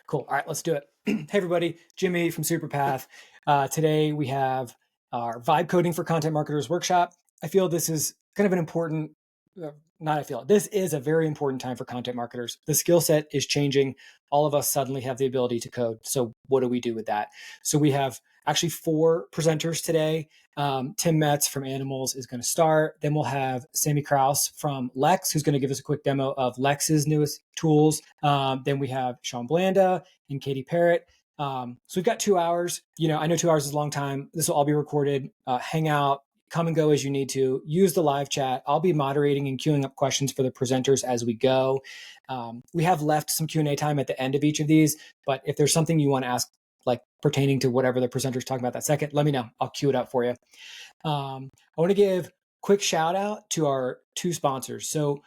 Cool. All right, let's do it. Hey, everybody. Jimmy from Superpath. Today we have our vibe coding for content marketers workshop. I feel this is kind of an important, this is a very important time for content marketers. The skill set is changing. All of us suddenly have the ability to code. So what do we do with that? So we have actually 4 presenters today. Tim Metz from Animals is going to start. Then we'll have Sammy Krouse from Lex, who's going to give us a quick demo of Lex's newest tools. Then we have Blanda and Katie Parrott. So we've got 2 hours. I know 2 hours is a long time. This will all be recorded. Hang out, come and go as you need to. Use the live chat. I'll be moderating and queuing up questions for the presenters as we go. We have left some Q&A time at the end of each of these, but if there's something you want to ask, like pertaining to whatever the presenter's talking about that second, let me know. I'll queue it up for you. I want to give quick shout out to our 2 sponsors. So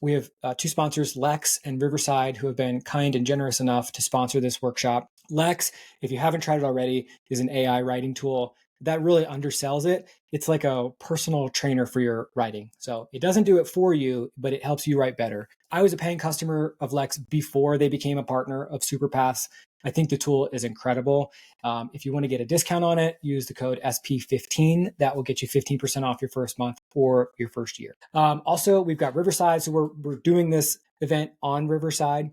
we have 2 sponsors, Lex and Riverside, who have been kind and generous enough to sponsor this workshop. Lex, if you haven't tried it already, is an AI writing tool that really undersells it. It's like a personal trainer for your writing. So it doesn't do it for you, but it helps you write better. I was a paying customer of Lex before they became a partner of Superpath. I think the tool is incredible. If you want to get a discount on it, use the code SP15. That will get you 15% off your first month or your first year. Also, we've got Riverside. So we're doing this event on Riverside.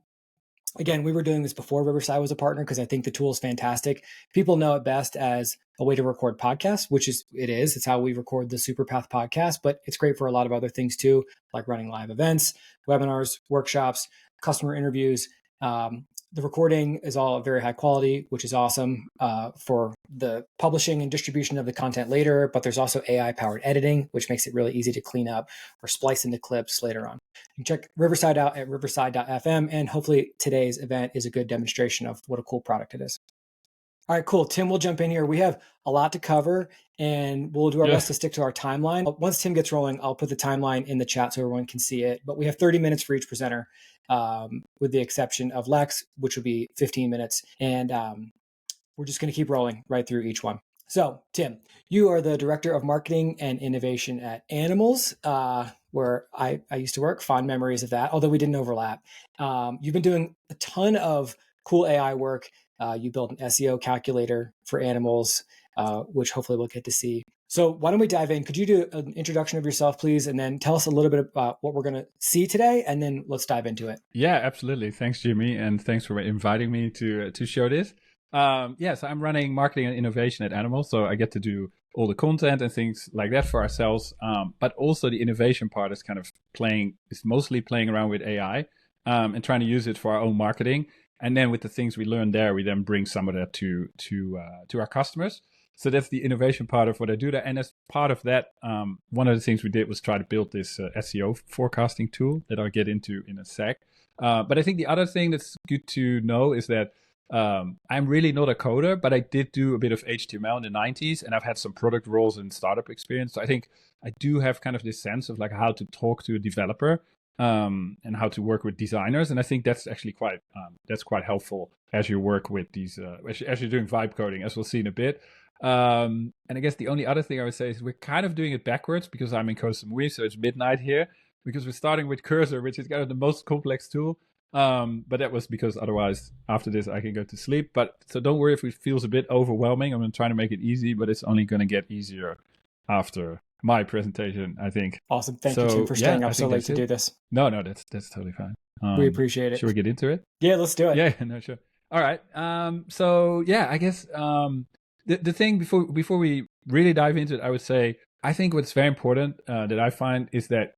Again, we were doing this before Riverside was a partner because I think the tool is fantastic. People know it best as a way to record podcasts, which it is. It's how we record the Superpath podcast, but it's great for a lot of other things too, like running live events, webinars, workshops, customer interviews. The recording is all very high quality, which is awesome for the publishing and distribution of the content later, but there's also AI-powered editing, which makes it really easy to clean up or splice into clips later on. You can check Riverside out at riverside.fm, and hopefully today's event is a good demonstration of what a cool product it is. All right, cool. Tim, we'll jump in here. We have a lot to cover, and we'll do our best to stick to our timeline. Once Tim gets rolling, I'll put the timeline in the chat so everyone can see it. But we have 30 minutes for each presenter, with the exception of Lex, which will be 15 minutes. And we're just going to keep rolling right through each one. So, Tim, you are the Director of Marketing and Innovation at Animals, where I used to work. Fond memories of that, although we didn't overlap. You've been doing a ton of cool AI work. You built an SEO calculator for Animals, which hopefully we'll get to see. So why don't we dive in? Could you do an introduction of yourself, please, and then tell us a little bit about what we're going to see today, and then let's dive into it. Yeah, absolutely. Thanks, Jimmy, and thanks for inviting me to show this. So I'm running marketing and innovation at Animals, so I get to do all the content and things like that for ourselves. But also the innovation part is mostly playing around with AI and trying to use it for our own marketing. And then with the things we learn there, we then bring some of that to our customers. So that's the innovation part of what I do there. And as part of that, one of the things we did was try to build this SEO forecasting tool that I'll get into in a sec. But I think the other thing that's good to know is that I'm really not a coder, but I did do a bit of HTML in the 90s, and I've had some product roles and startup experience. So I think I do have kind of this sense of like how to talk to a developer. And how to work with designers, and I think that's actually quite helpful as you work with these as you're doing vibe coding, as we'll see in a bit. And I guess the only other thing I would say is we're kind of doing it backwards because I'm in Koh Samui, so it's midnight here. Because we're starting with Cursor, which is kind of the most complex tool. But that was because otherwise, after this, I can go to sleep. But so don't worry if it feels a bit overwhelming. I'm trying to make it easy, but it's only going to get easier after my presentation, I think. Awesome. Thank you, Tim, for staying up so late to do this. No, that's totally fine. We appreciate it. Should we get into it? Yeah, let's do it. Yeah, no, sure. All right. I guess the thing before we really dive into it, I would say, I think what's very important that I find is that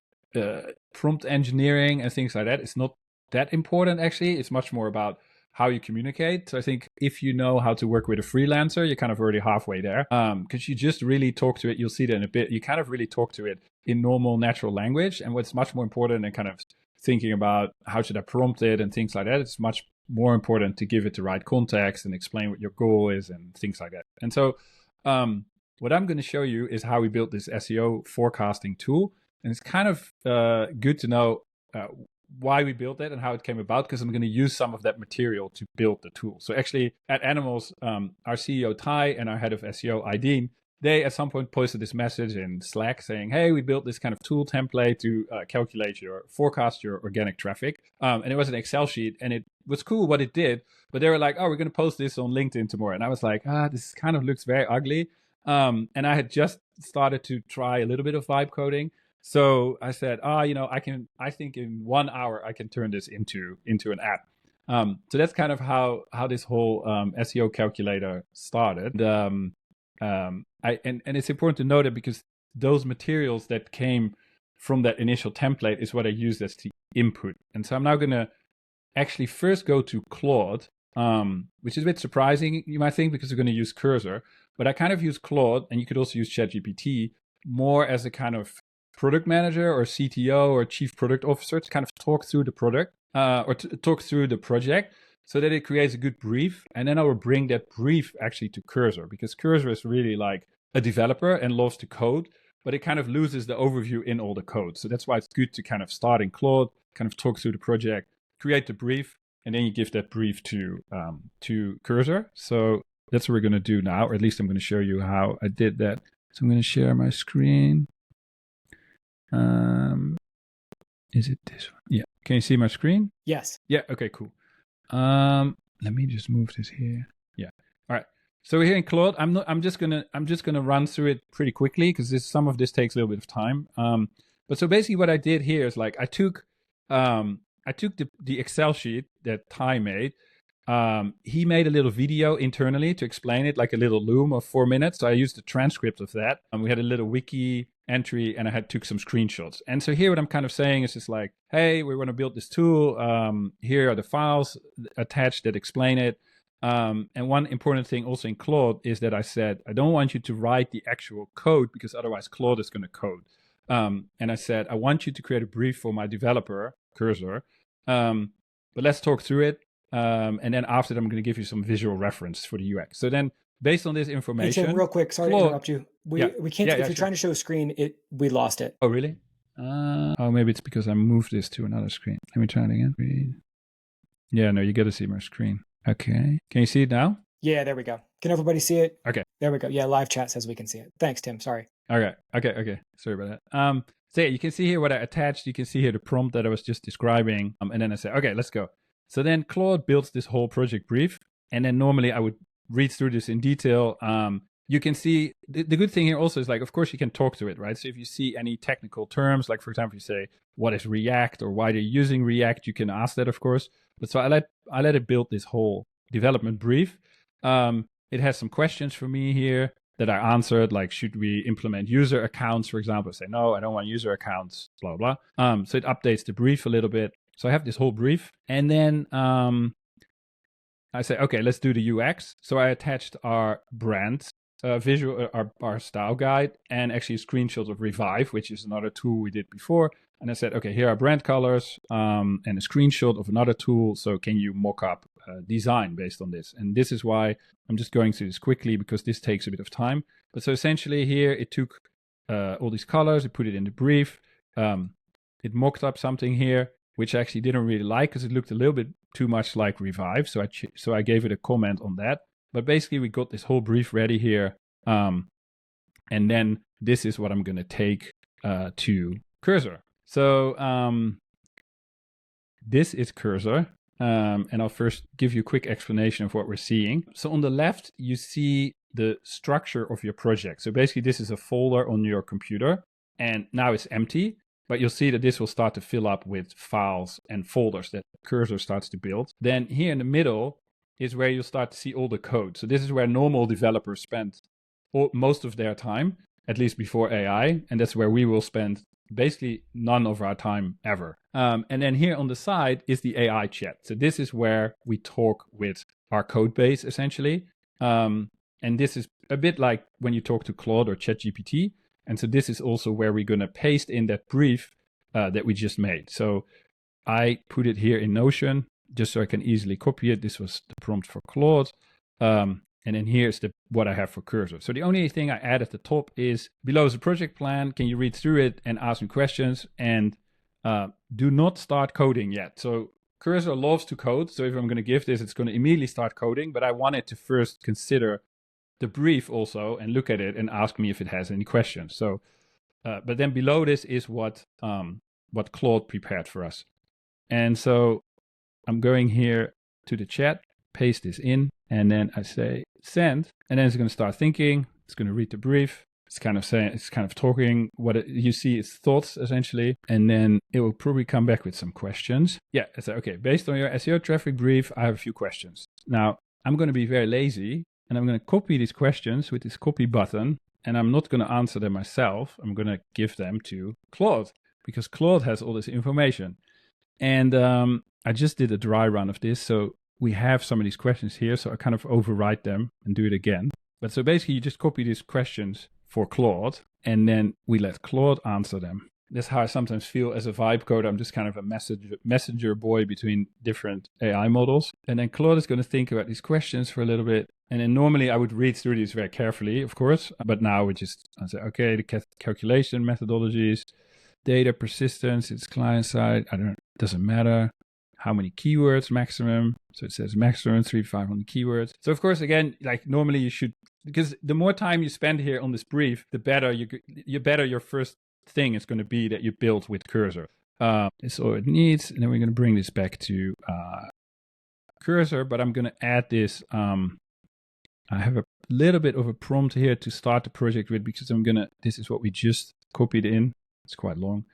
prompt engineering and things like that is not that important, actually. It's much more about how you communicate. So I think if you know how to work with a freelancer, you're kind of already halfway there. Because you just really talk to it. You'll see that in a bit. You kind of really talk to it in normal, natural language. And what's much more important than kind of thinking about how should I prompt it and things like that, it's much more important to give it the right context and explain what your goal is and things like that. And so what I'm going to show you is how we built this SEO forecasting tool. And it's kind of good to know why we built that and how it came about, because I'm going to use some of that material to build the tool. So actually at Animals, our CEO Ty and our head of SEO Aideen, they at some point posted this message in Slack saying, hey, we built this kind of tool template to calculate forecast your organic traffic. And it was an Excel sheet, and it was cool what it did. But they were like, oh, we're going to post this on LinkedIn tomorrow. And I was like, this kind of looks very ugly. And I had just started to try a little bit of vibe coding. So I said, I think in 1 hour I can turn this into an app. So that's kind of how this whole SEO calculator started. And it's important to note that because those materials that came from that initial template is what I used as the input. And so I'm now going to actually first go to Claude, which is a bit surprising, you might think, because we're going to use Cursor. But I kind of use Claude, and you could also use ChatGPT, more as a kind of product manager or CTO or chief product officer to kind of talk through the product or to talk through the project so that it creates a good brief. And then I will bring that brief actually to Cursor, because Cursor is really like a developer and loves to code, but it kind of loses the overview in all the code. So that's why it's good to kind of start in Claude, kind of talk through the project, create the brief, and then you give that brief to Cursor. So that's what we're going to do now, or at least I'm going to show you how I did that. So I'm going to share my screen. Is it this one? Yeah. Can you see my screen? Yes. Yeah. Okay, cool. Let me just move this here. Yeah. All right. So we're here in Claude. I'm just gonna run through it pretty quickly because some of this takes a little bit of time. But so basically what I did here is like I took the Excel sheet that Ty made. He made a little video internally to explain it, like a little loom of 4 minutes. So I used the transcript of that. And we had a little wiki entry, and I took some screenshots. And so here what I'm kind of saying is just like, hey, we want to build this tool. Here are the files attached that explain it. And one important thing also in Claude is that I said, I don't want you to write the actual code because otherwise Claude is going to code. And I said, I want you to create a brief for my developer, Cursor. But let's talk through it. And then after that, I'm going to give you some visual reference for the UX. So then based on this information... Hey, Tim, real quick, sorry to interrupt you. We can't, if you're trying to show a screen, we lost it. Oh, really? Maybe it's because I moved this to another screen. Let me try it again. Yeah, no, you got to see my screen. Okay. Can you see it now? Yeah, there we go. Can everybody see it? Okay. There we go. Yeah, live chat says we can see it. Thanks, Tim. Sorry. Okay. Sorry about that. So yeah, you can see here what I attached. You can see here the prompt that I was just describing. And then I say, okay, let's go. So then Claude builds this whole project brief. And then normally I would read through this in detail. You can see the good thing here also is like, of course, you can talk to it, right? So if you see any technical terms, like for example, you say, what is React or why they're using React, you can ask that, of course. But so I let it build this whole development brief. It has some questions for me here that I answered, like, should we implement user accounts, for example? I say, no, I don't want user accounts, blah, blah. So it updates the brief a little bit. So I have this whole brief. And then I say, okay, let's do the UX. So I attached our brand visual, our style guide, and actually a screenshot of Revive, which is another tool we did before. And I said, okay, here are brand colors and a screenshot of another tool. So can you mock up design based on this? And this is why I'm just going through this quickly because this takes a bit of time. But so essentially here, it took all these colors, it put it in the brief. It mocked up something here, which I actually didn't really like because it looked a little bit too much like Revive. So I gave it a comment on that. But basically, we got this whole brief ready here. And then this is what I'm going to take to Cursor. So this is Cursor. And I'll first give you a quick explanation of what we're seeing. So on the left, you see the structure of your project. So basically, this is a folder on your computer. And now it's empty. But you'll see that this will start to fill up with files and folders that Cursor starts to build. Then here in the middle is where you'll start to see all the code. So this is where normal developers spend most of their time, at least before AI. And that's where we will spend basically none of our time ever. And then here on the side is the AI chat. So this is where we talk with our code base, essentially. And this is a bit like when you talk to Claude or ChatGPT. And so this is also where we're going to paste in that brief that we just made. So I put it here in Notion just so I can easily copy it. This was the prompt for Claude. And then here's what I have for Cursor. So the only thing I add at the top is below is a project plan. Can you read through it and ask me questions? And do not start coding yet. So Cursor loves to code. So if I'm going to give this, it's going to immediately start coding. But I want it to first consider the brief also and look at it and ask me if it has any questions. So, but then below this is what Claude prepared for us. And so I'm going here to the chat, paste this in, and then I say send, and then it's going to start thinking. It's going to read the brief. It's kind of talking. You see its thoughts essentially, and then it will probably come back with some questions. Yeah, I say, okay, based on your SEO traffic brief, I have a few questions. Now, I'm going to be very lazy, and I'm going to copy these questions with this copy button, and I'm not going to answer them myself. I'm going to give them to Claude, because Claude has all this information. And I just did a dry run of this, so we have some of these questions here, so I kind of overwrite them and do it again. But so basically, you just copy these questions for Claude, and then we let Claude answer them. That's how I sometimes feel as a vibe coder. I'm just kind of a messenger boy between different AI models. And then Claude is going to think about these questions for a little bit. And then normally I would read through these very carefully, of course. But now I say, okay, the calculation methodologies, data persistence, it's client side. Doesn't matter. How many keywords maximum? So it says maximum 3,500 keywords. So of course, again, like normally you should, because the more time you spend here on this brief, the better your first thing is going to be that you build with Cursor. It's all it needs. And then we're going to bring this back to Cursor, but I'm going to add this. I have a little bit of a prompt here to start the project with, because this is what we just copied in. It's quite long.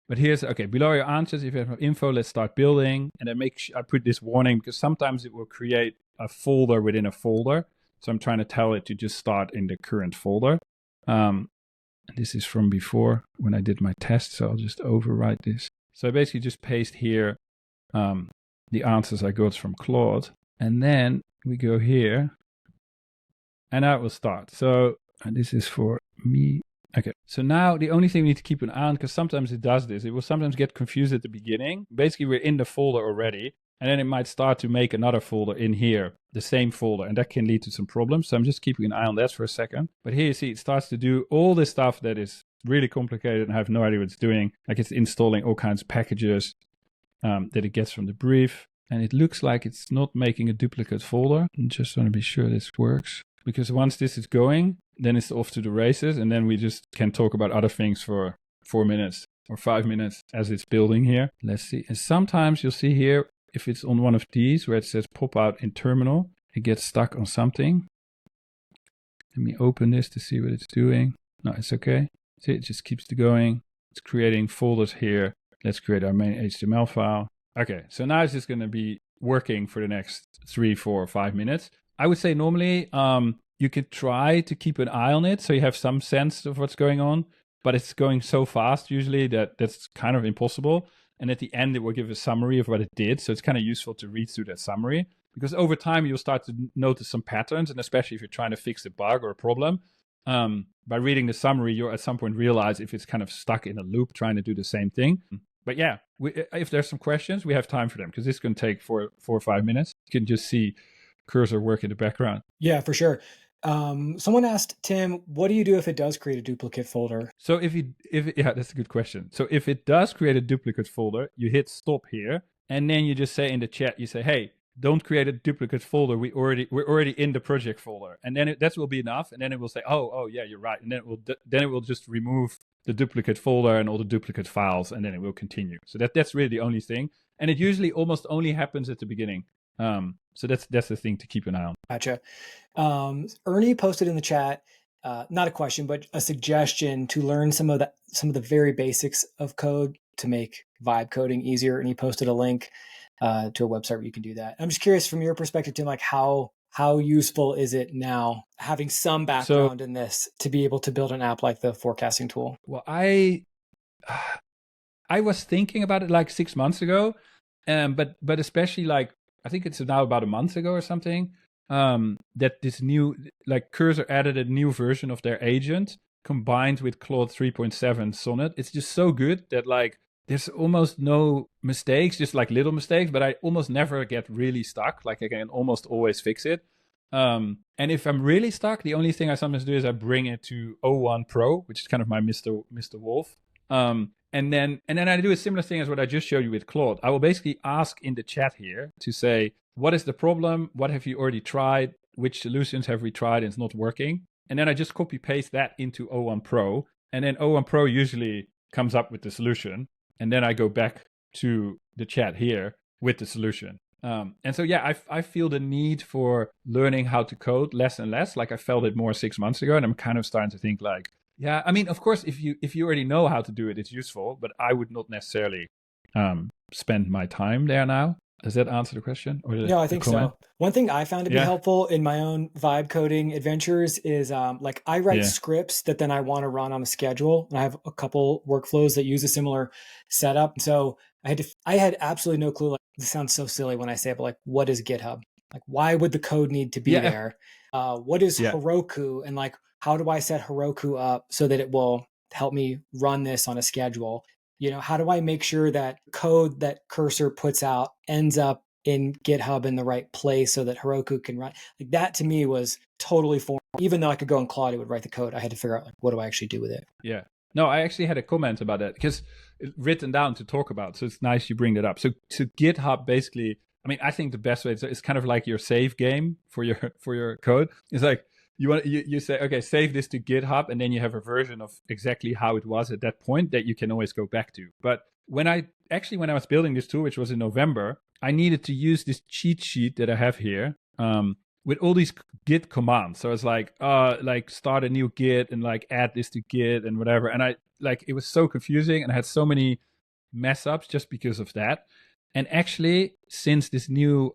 But here's, okay, below your answers, if you have info, let's start building. And then I put this warning because sometimes it will create a folder within a folder. So I'm trying to tell it to just start in the current folder. This is from before when I did my test, so I'll just overwrite this. So I basically just paste here the answers I got from Claude. And then we go here, and I will start. So this is for me. Okay, so now the only thing we need to keep an eye on, because sometimes it does this, it will sometimes get confused at the beginning. Basically, we're in the folder already, and then it might start to make another folder in here, the same folder, and that can lead to some problems. So I'm just keeping an eye on that for a second. But here you see it starts to do all this stuff that is really complicated, and I have no idea what it's doing. Like it's installing all kinds of packages that it gets from the brief. And it looks like it's not making a duplicate folder. I just want to be sure this works. Because once this is going, then it's off to the races, and then we just can talk about other things for 4 minutes or 5 minutes as it's building here. Let's see. And sometimes you'll see here, if it's on one of these where it says pop out in terminal, it gets stuck on something. Let me open this to see what it's doing. No, it's okay. See, it just keeps going. It's creating folders here. Let's create our main HTML file. Okay, so now it's just going to be working for the next 3, 4, or 5 minutes. I would say normally you could try to keep an eye on it so you have some sense of what's going on, but it's going so fast usually that's kind of impossible. And at the end, it will give a summary of what it did. So it's kind of useful to read through that summary, because over time you'll start to notice some patterns, and especially if you're trying to fix a bug or a problem. By reading the summary, you'll at some point realize if it's kind of stuck in a loop trying to do the same thing. But yeah, if there's some questions, we have time for them, because this is going to take 4 or 5 minutes. You can just see Cursor work in the background. Yeah, for sure. Someone asked, Tim, what do you do if it does create a duplicate folder? So yeah, that's a good question. So if it does create a duplicate folder, you hit stop here, and then you just say in the chat, you say, hey, don't create a duplicate folder. We're already in the project folder, and then that will be enough. And then it will say, oh yeah, you're right. And then it will just remove the duplicate folder and all the duplicate files, and then it will continue. So that's really the only thing. And it usually almost only happens at the beginning. So that's the thing to keep an eye on. Gotcha. Ernie posted in the chat, not a question, but a suggestion to learn some of the very basics of code to make vibe coding easier. And he posted a link to a website where you can do that. I'm just curious from your perspective, Tim, like how useful is it now having some background in this to be able to build an app like the forecasting tool? Well, I was thinking about it like 6 months ago, but especially like, I think it's now about a month ago or something, that this new, like Cursor added a new version of their agent combined with Claude 3.7 Sonnet. It's just so good that like there's almost no mistakes, just like little mistakes, but I almost never get really stuck. Like I can almost always fix it. And if I'm really stuck, the only thing I sometimes do is I bring it to O1 Pro, which is kind of my Mr. Wolf. And then I do a similar thing as what I just showed you with Claude. I will basically ask in the chat here to say, what is the problem? What have you already tried? which solutions have we tried and it's not working. And then I just copy paste that into O1 Pro. And then O1 Pro usually comes up with the solution. And then I go back to the chat here with the solution. And so, yeah, I feel the need for learning how to code less and less. Like I felt it more 6 months ago. And I'm kind of starting to think like, yeah, I mean, of course, if you already know how to do it, it's useful. But I would not necessarily spend my time there now. Does that answer the question? Or No, I think so. One thing I found to be helpful in my own vibe coding adventures is like I write scripts that then I want to run on a schedule. And I have a couple workflows that use a similar setup. So I had absolutely no clue. Like, this sounds so silly when I say it, but like, what is GitHub? Like, why would the code need to be there? What is Heroku? And like, how do I set Heroku up so that it will help me run this on a schedule? You know, how do I make sure that code that Cursor puts out ends up in GitHub in the right place so that Heroku can run? Like that to me was totally foreign. Even though I could go in Claude, it would write the code. I had to figure out like, what do I actually do with it? Yeah. No, I actually had a comment about that because it's written down to talk about. So it's nice you bring that up. So GitHub basically, I mean, I think the best way it's kind of like your save game for your code. It's like you say, okay, save this to GitHub, and then you have a version of exactly how it was at that point that you can always go back to. But when I was building this tool, which was in November, I needed to use this cheat sheet that I have here with all these Git commands. So it's like start a new Git and like add this to Git and whatever. And it was so confusing, and I had so many mess ups just because of that. And actually, since this new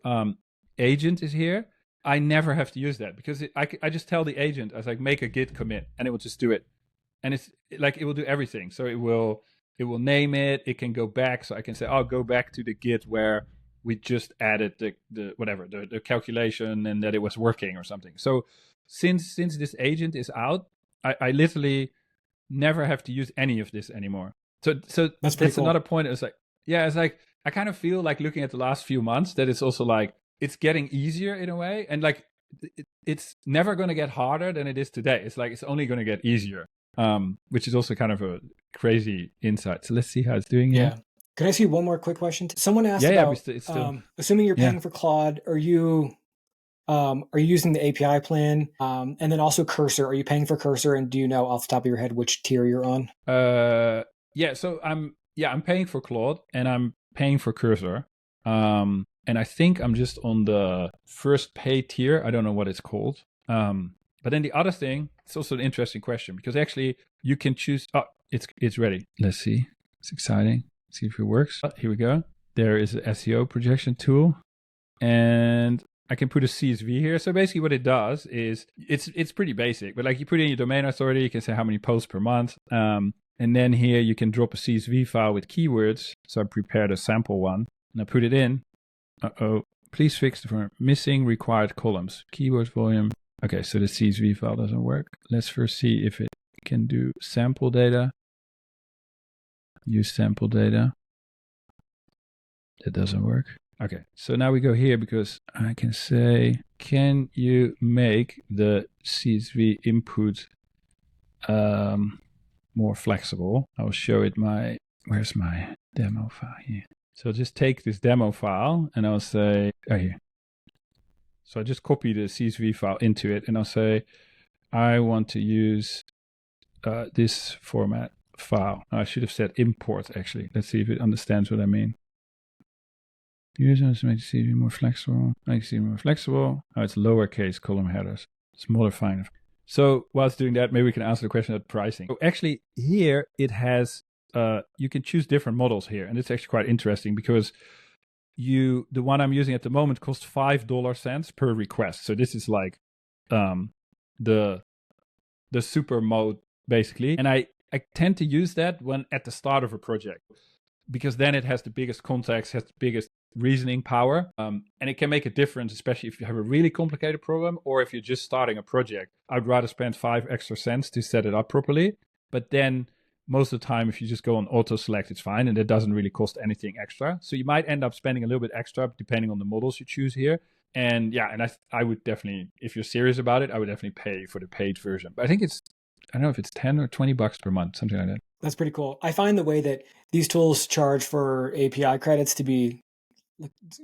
agent is here, I never have to use that because I just tell the agent, I was like, make a Git commit, and it will just do it. And it's like, it will do everything. So it will name it. It can go back. So I can say, oh, go back to the Git where we just added the calculation and that it was working or something. So since this agent is out, I literally never have to use any of this anymore. So that's cool. Another point. It's like, I kind of feel like looking at the last few months that it's also like, it's getting easier in a way. And like, it's never going to get harder than it is today. It's like, it's only going to get easier, which is also kind of a crazy insight. So let's see how it's doing here. Can I ask you one more quick question? Someone asked about, assuming you're paying for Claude, are you using the API plan? And then also Cursor, are you paying for Cursor? And do you know off the top of your head which tier you're on? So I'm paying for Claude and I'm paying for Cursor. And I think I'm just on the first pay tier. I don't know what it's called. But then the other thing, it's also an interesting question because actually you can choose. Oh, it's ready. Let's see. It's exciting. See if it works. Oh, here we go. There is an SEO projection tool, and I can put a CSV here. So basically, what it does is it's pretty basic. But like you put in your domain authority, you can say how many posts per month, and then here you can drop a CSV file with keywords. So I prepared a sample one, and I put it in. Please fix the missing required columns. Keyword volume. Okay, so the CSV file doesn't work. Let's first see if it can do sample data. Use sample data. That doesn't work. Okay, so now we go here because I can say, can you make the CSV input more flexible? I'll show it where's my demo file here? So just take this demo file and I'll say, here. So I just copy the CSV file into it and I'll say, I want to use this format file. I should have said import actually. Let's see if it understands what I mean. Use to make the CSV more flexible. Make the CSV more flexible. Oh, it's lowercase column headers. It's modifying. So while it's doing that, maybe we can answer the question about pricing. So actually here it has you can choose different models here, and it's actually quite interesting because the one I'm using at the moment costs $5 per request. So this is like the super mode basically, and I tend to use that when at the start of a project because then it has the biggest context, has the biggest reasoning power, and it can make a difference, especially if you have a really complicated problem or if you're just starting a project. I'd rather spend 5 extra cents to set it up properly, but then most of the time, if you just go on auto select, it's fine. And it doesn't really cost anything extra. So you might end up spending a little bit extra depending on the models you choose here. And yeah, and I would definitely, if you're serious about it, I would definitely pay for the paid version. But I think I don't know if it's 10 or 20 bucks per month, something like that. That's pretty cool. I find the way that these tools charge for API credits to be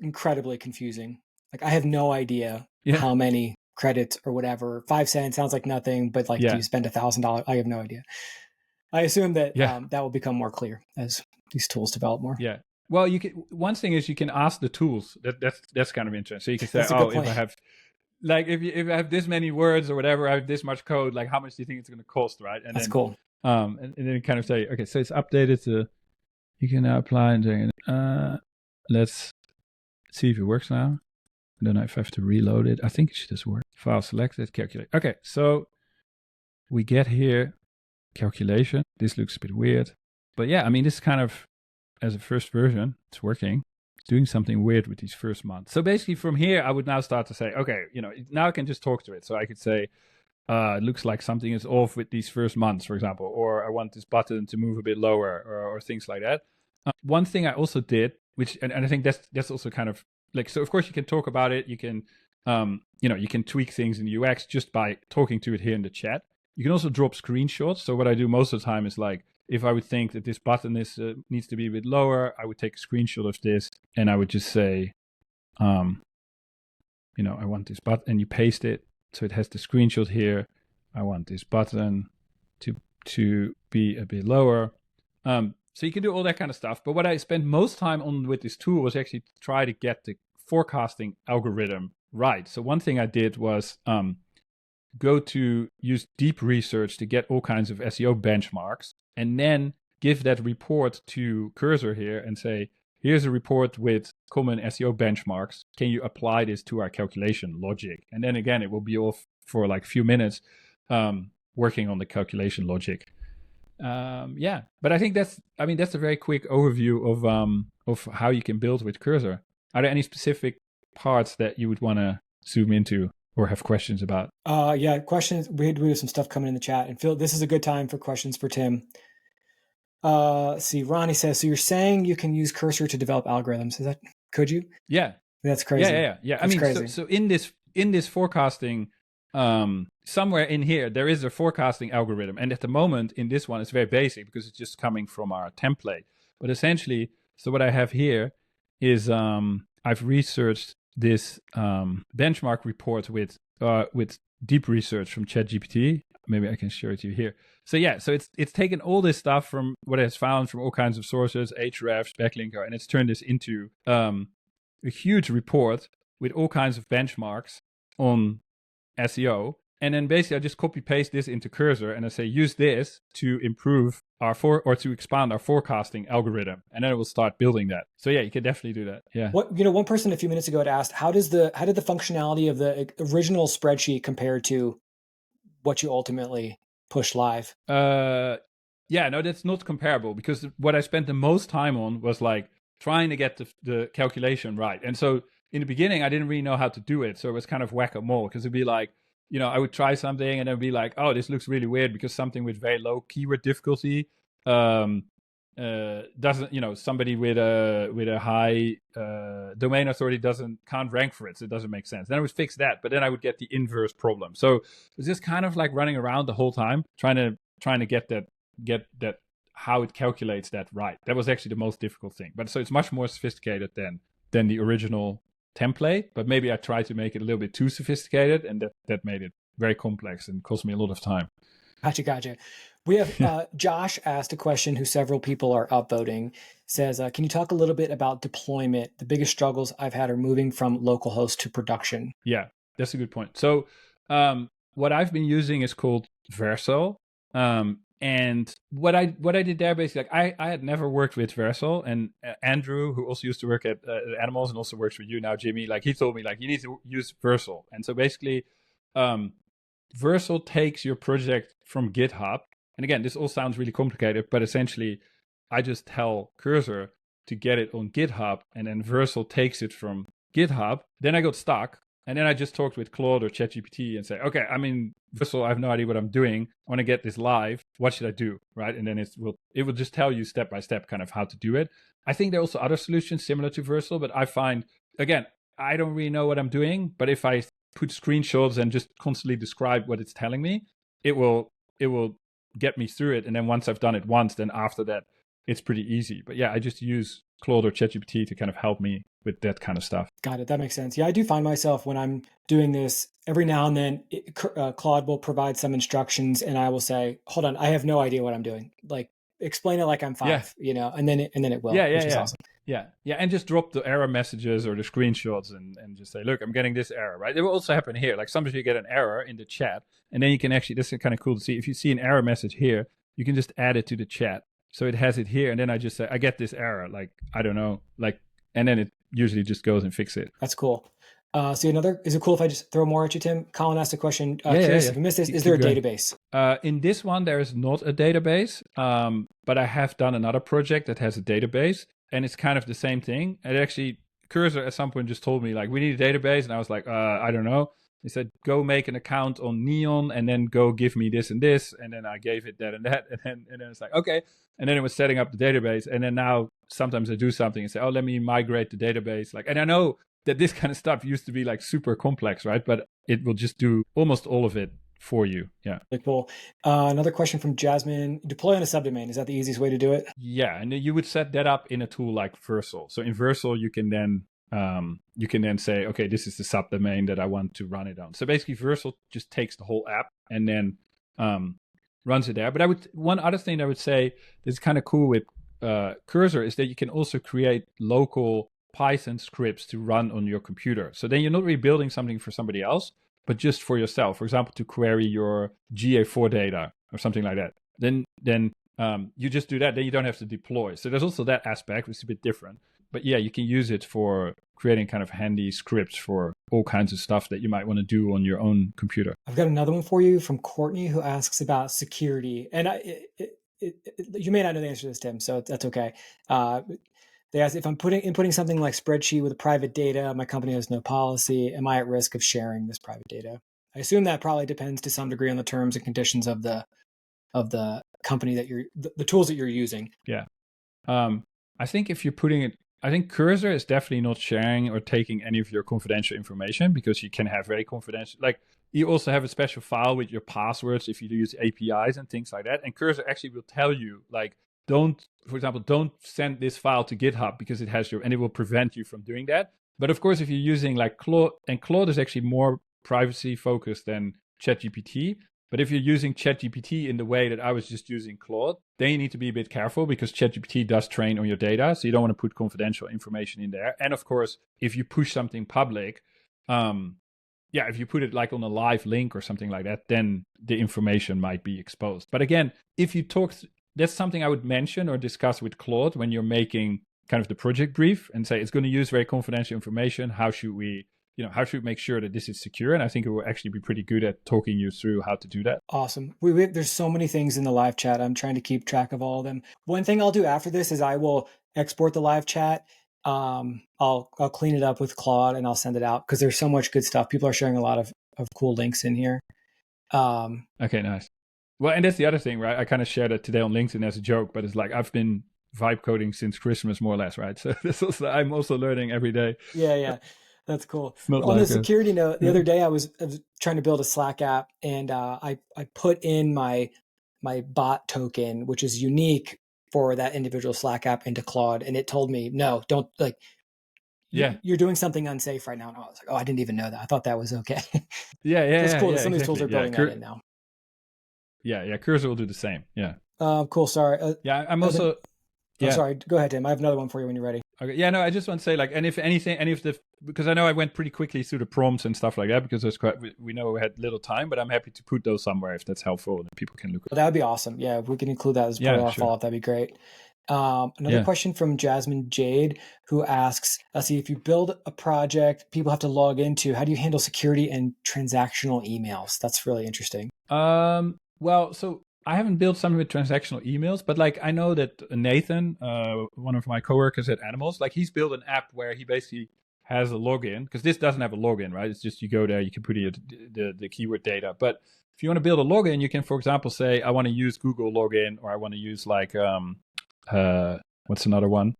incredibly confusing. Like I have no idea how many credits or whatever. 5 cents sounds like nothing, but like, do you spend $1,000? I have no idea. I assume that that will become more clear as these tools develop more. Yeah. Well, you can. One thing is you can ask the tools. That's kind of interesting. So you can say, if I have, like, if I have this many words or whatever, I have this much code. Like, how much do you think it's going to cost, right? And that's then, cool. And then you kind of say, okay, so it's updated to. You can now apply and let's see if it works now. I don't know if I have to reload it. I think it should just work. File selected, calculate. Okay, so we get here calculation. This looks a bit weird, but yeah, I mean, this is kind of, as a first version, it's working. It's doing something weird with these first months. So basically from here, I would now start to say, okay, now I can just talk to it. So I could say, it looks like something is off with these first months, for example, or I want this button to move a bit lower, or things like that. One thing I also did, which, and I think that's also kind of like, so of course you can talk about it. You can, you can tweak things in the UX just by talking to it here in the chat. You can also drop screenshots. So what I do most of the time is, like, if I would think that this button needs to be a bit lower, I would take a screenshot of this and I would just say, I want this button, and you paste it. So it has the screenshot here. I want this button to be a bit lower. So you can do all that kind of stuff. But what I spent most time on with this tool was actually to try to get the forecasting algorithm right. So one thing I did was go to use deep research to get all kinds of SEO benchmarks, and then give that report to Cursor here and say, here's a report with common SEO benchmarks. Can you apply this to our calculation logic? And then again, it will be off for like a few minutes working on the calculation logic. But I think that's a very quick overview of how you can build with Cursor. Are there any specific parts that you would want to zoom into or have questions about? Questions. We have some stuff coming in the chat, and Phil, this is a good time for questions for Tim. See, Ronnie says, so you're saying you can use Cursor to develop algorithms? Could you? Yeah. That's crazy. Yeah. That's I mean, crazy. So in this forecasting, somewhere in here, there is a forecasting algorithm. And at the moment in this one, it's very basic because it's just coming from our template. But essentially, so what I have here is I've researched this benchmark report with deep research from ChatGPT. Maybe I can show it to you here. So yeah, so it's taken all this stuff from what it has found from all kinds of sources, Ahrefs, Backlinker, and it's turned this into a huge report with all kinds of benchmarks on SEO. And then basically I just copy paste this into Cursor and I say, use this to improve or to expand our forecasting algorithm. And then it will start building that. So yeah, you can definitely do that. Yeah. One person a few minutes ago had asked, how did the functionality of the original spreadsheet compare to what you ultimately push live? No, that's not comparable, because what I spent the most time on was like trying to get the calculation right. And so in the beginning, I didn't really know how to do it. So it was kind of whack-a-mole, because it'd be like, I would try something and then be like, oh, this looks really weird because something with very low keyword difficulty doesn't, somebody with a high domain authority can't rank for it, so it doesn't make sense. Then I would fix that, but then I would get the inverse problem. So it's just kind of like running around the whole time trying to get that how it calculates that right. That was actually the most difficult thing. But so it's much more sophisticated than the original template, but maybe I tried to make it a little bit too sophisticated, and that made it very complex and cost me a lot of time. Gotcha. We have Josh asked a question who several people are upvoting. Says, can you talk a little bit about deployment? The biggest struggles I've had are moving from localhost to production. Yeah, that's a good point. So what I've been using is called Vercel. And what I did there, basically, like I had never worked with Vercel, and Andrew, who also used to work at Animals and also works with you now, Jimmy, like he told me, like, you need to use Vercel. And so basically, Vercel takes your project from GitHub. And again, this all sounds really complicated, but essentially, I just tell Cursor to get it on GitHub, and then Vercel takes it from GitHub. Then I got stuck. And then I just talked with Claude or ChatGPT and say, okay, I mean, Vercel, I have no idea what I'm doing. I want to get this live. What should I do? Right. And then it will just tell you step by step kind of how to do it. I think there are also other solutions similar to Vercel, but I find, again, I don't really know what I'm doing. But if I put screenshots and just constantly describe what it's telling me, it will get me through it. And then once I've done it once, then after that, it's pretty easy. But yeah, I just use Claude or ChatGPT to kind of help me with that kind of stuff. Got it. That makes sense. Yeah, I do find myself when I'm doing this every now and then, Claude will provide some instructions and I will say, hold on, I have no idea what I'm doing. Like, explain it like I'm Yeah. 5, and then it will, Yeah, which is awesome. Yeah, and just drop the error messages or the screenshots and just say, look, I'm getting this error, right? It will also happen here. Like sometimes you get an error in the chat, and then you can actually, this is kind of cool to see. If you see an error message here, you can just add it to the chat. So it has it here, and then I just say, I get this error, like, I don't know, like, and then it usually just goes and fix it. That's cool. Is it cool if I just throw more at you, Tim? Colin asked a question. Curious if you missed this, is there a database? In this one, there is not a database, but I have done another project that has a database, and it's kind of the same thing. And actually, Cursor at some point just told me, like, we need a database, and I was like, I don't know. He said, go make an account on Neon, and then go give me this and this, and then I gave it that and that, and then it's like, okay. And then it was setting up the database, and then now sometimes I do something and say, oh, let me migrate the database. Like, and I know that this kind of stuff used to be like super complex, right? But it will just do almost all of it for you. Yeah. Very cool. Another question from Jasmine. Deploy on a subdomain. Is that the easiest way to do it? Yeah. And then you would set that up in a tool like Versal. So in Versal, you can then say, okay, this is the subdomain that I want to run it on. So basically Versal just takes the whole app and then runs it there. But one other thing I would say that's kind of cool with Cursor is that you can also create local Python scripts to run on your computer. So then you're not really building something for somebody else, but just for yourself. For example, to query your GA4 data or something like that. Then you just do that. Then you don't have to deploy. So there's also that aspect, which is a bit different. But yeah, you can use it for creating kind of handy scripts for all kinds of stuff that you might want to do on your own computer. I've got another one for you from Courtney who asks about security. And you may not know the answer to this, Tim, so that's okay. They asked if I'm inputting something like spreadsheet with private data, my company has no policy. Am I at risk of sharing this private data? I assume that probably depends to some degree on the terms and conditions of the company that the tools that you're using. Yeah. I think if you're putting it, I think Cursor is definitely not sharing or taking any of your confidential information because you can have very confidential, like you also have a special file with your passwords if you use APIs and things like that. And Cursor actually will tell you, like, don't send this file to GitHub because it has and it will prevent you from doing that. But of course, if you're using like Claude, and Claude is actually more privacy focused than ChatGPT. But if you're using ChatGPT in the way that I was just using Claude, then you need to be a bit careful because ChatGPT does train on your data. So you don't want to put confidential information in there. And of course, if you push something public, if you put it like on a live link or something like that, then the information might be exposed. But again, if you that's something I would mention or discuss with Claude when you're making kind of the project brief and say, it's going to use very confidential information. How should we make sure that this is secure? And I think it will actually be pretty good at talking you through how to do that. Awesome. There's so many things in the live chat. I'm trying to keep track of all of them. One thing I'll do after this is I will export the live chat. I'll clean it up with Claude and I'll send it out because there's so much good stuff. People are sharing a lot of cool links in here. Okay, nice. Well, and that's the other thing, right? I kind of shared it today on LinkedIn as a joke, but it's like I've been vibe coding since Christmas, more or less, right? So I'm also learning every day. Yeah. That's cool. On the security note, the other day I was trying to build a Slack app and I put in my bot token, which is unique for that individual Slack app, into Claude, and it told me, no, don't, like, you're doing something unsafe right now. And I was like, oh, I didn't even know that. I thought that was okay. Yeah. It's cool that some of these tools are building that in now. Yeah. Cursor will do the same. Yeah. Cool. Sorry. I'm also. I'm sorry. Go ahead, Tim. I have another one for you when you're ready. Okay. Yeah. No, I just want to say, like, and if anything, because I know I went pretty quickly through the prompts and stuff like that because we know we had little time, but I'm happy to put those somewhere if that's helpful and people can look at. Well, that would be awesome. Yeah, if we can include that as part of our follow-up, that'd be great. Another question from Jasmine Jade, who asks, let's see, if you build a project people have to log into, how do you handle security and transactional emails? That's really interesting. Well, so I haven't built something with transactional emails, but like I know that Nathan, one of my coworkers at Animals, like he's built an app where he basically has a login, because this doesn't have a login, right? It's just you go there, you can put in the keyword data. But if you want to build a login, you can, for example, say, I want to use Google login, or I want to use like, what's another one?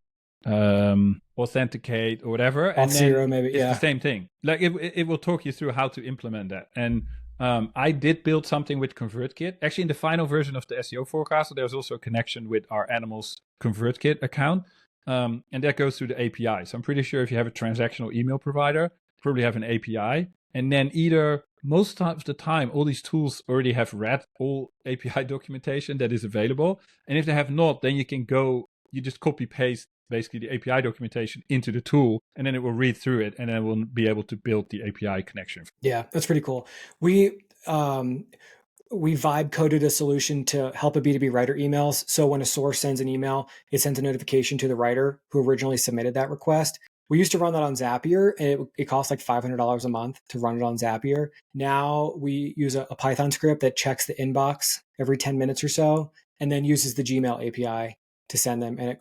Authenticate or whatever. And Auth0 maybe, it's the same thing. Like it will talk you through how to implement that. And I did build something with ConvertKit. Actually, in the final version of the SEO forecaster, there's also a connection with our Animals ConvertKit account. and that goes through the API. So I'm pretty sure if you have a transactional email provider, you probably have an API. And then either most of the time, all these tools already have read all API documentation that is available. And if they have not, then you just copy paste basically the API documentation into the tool, and then it will read through it, and then we'll be able to build the API connection. Yeah, that's pretty cool. We vibe coded a solution to help a B2B writer emails. So when a source sends an email, it sends a notification to the writer who originally submitted that request. We used to run that on Zapier, and it costs like $500 a month to run it on Zapier. Now we use a Python script that checks the inbox every 10 minutes or so, and then uses the Gmail API to send them. And I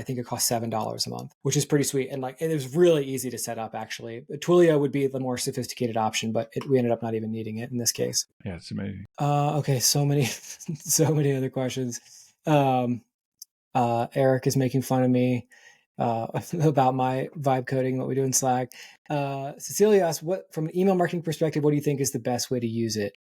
think it costs $7 a month, which is pretty sweet. And it was really easy to set up, actually. Twilio would be the more sophisticated option, but we ended up not even needing it in this case. Yeah, it's amazing. Okay, so many other questions. Eric is making fun of me about my vibe coding, what we do in Slack. Cecilia asked, from an email marketing perspective, what do you think is the best way to use it?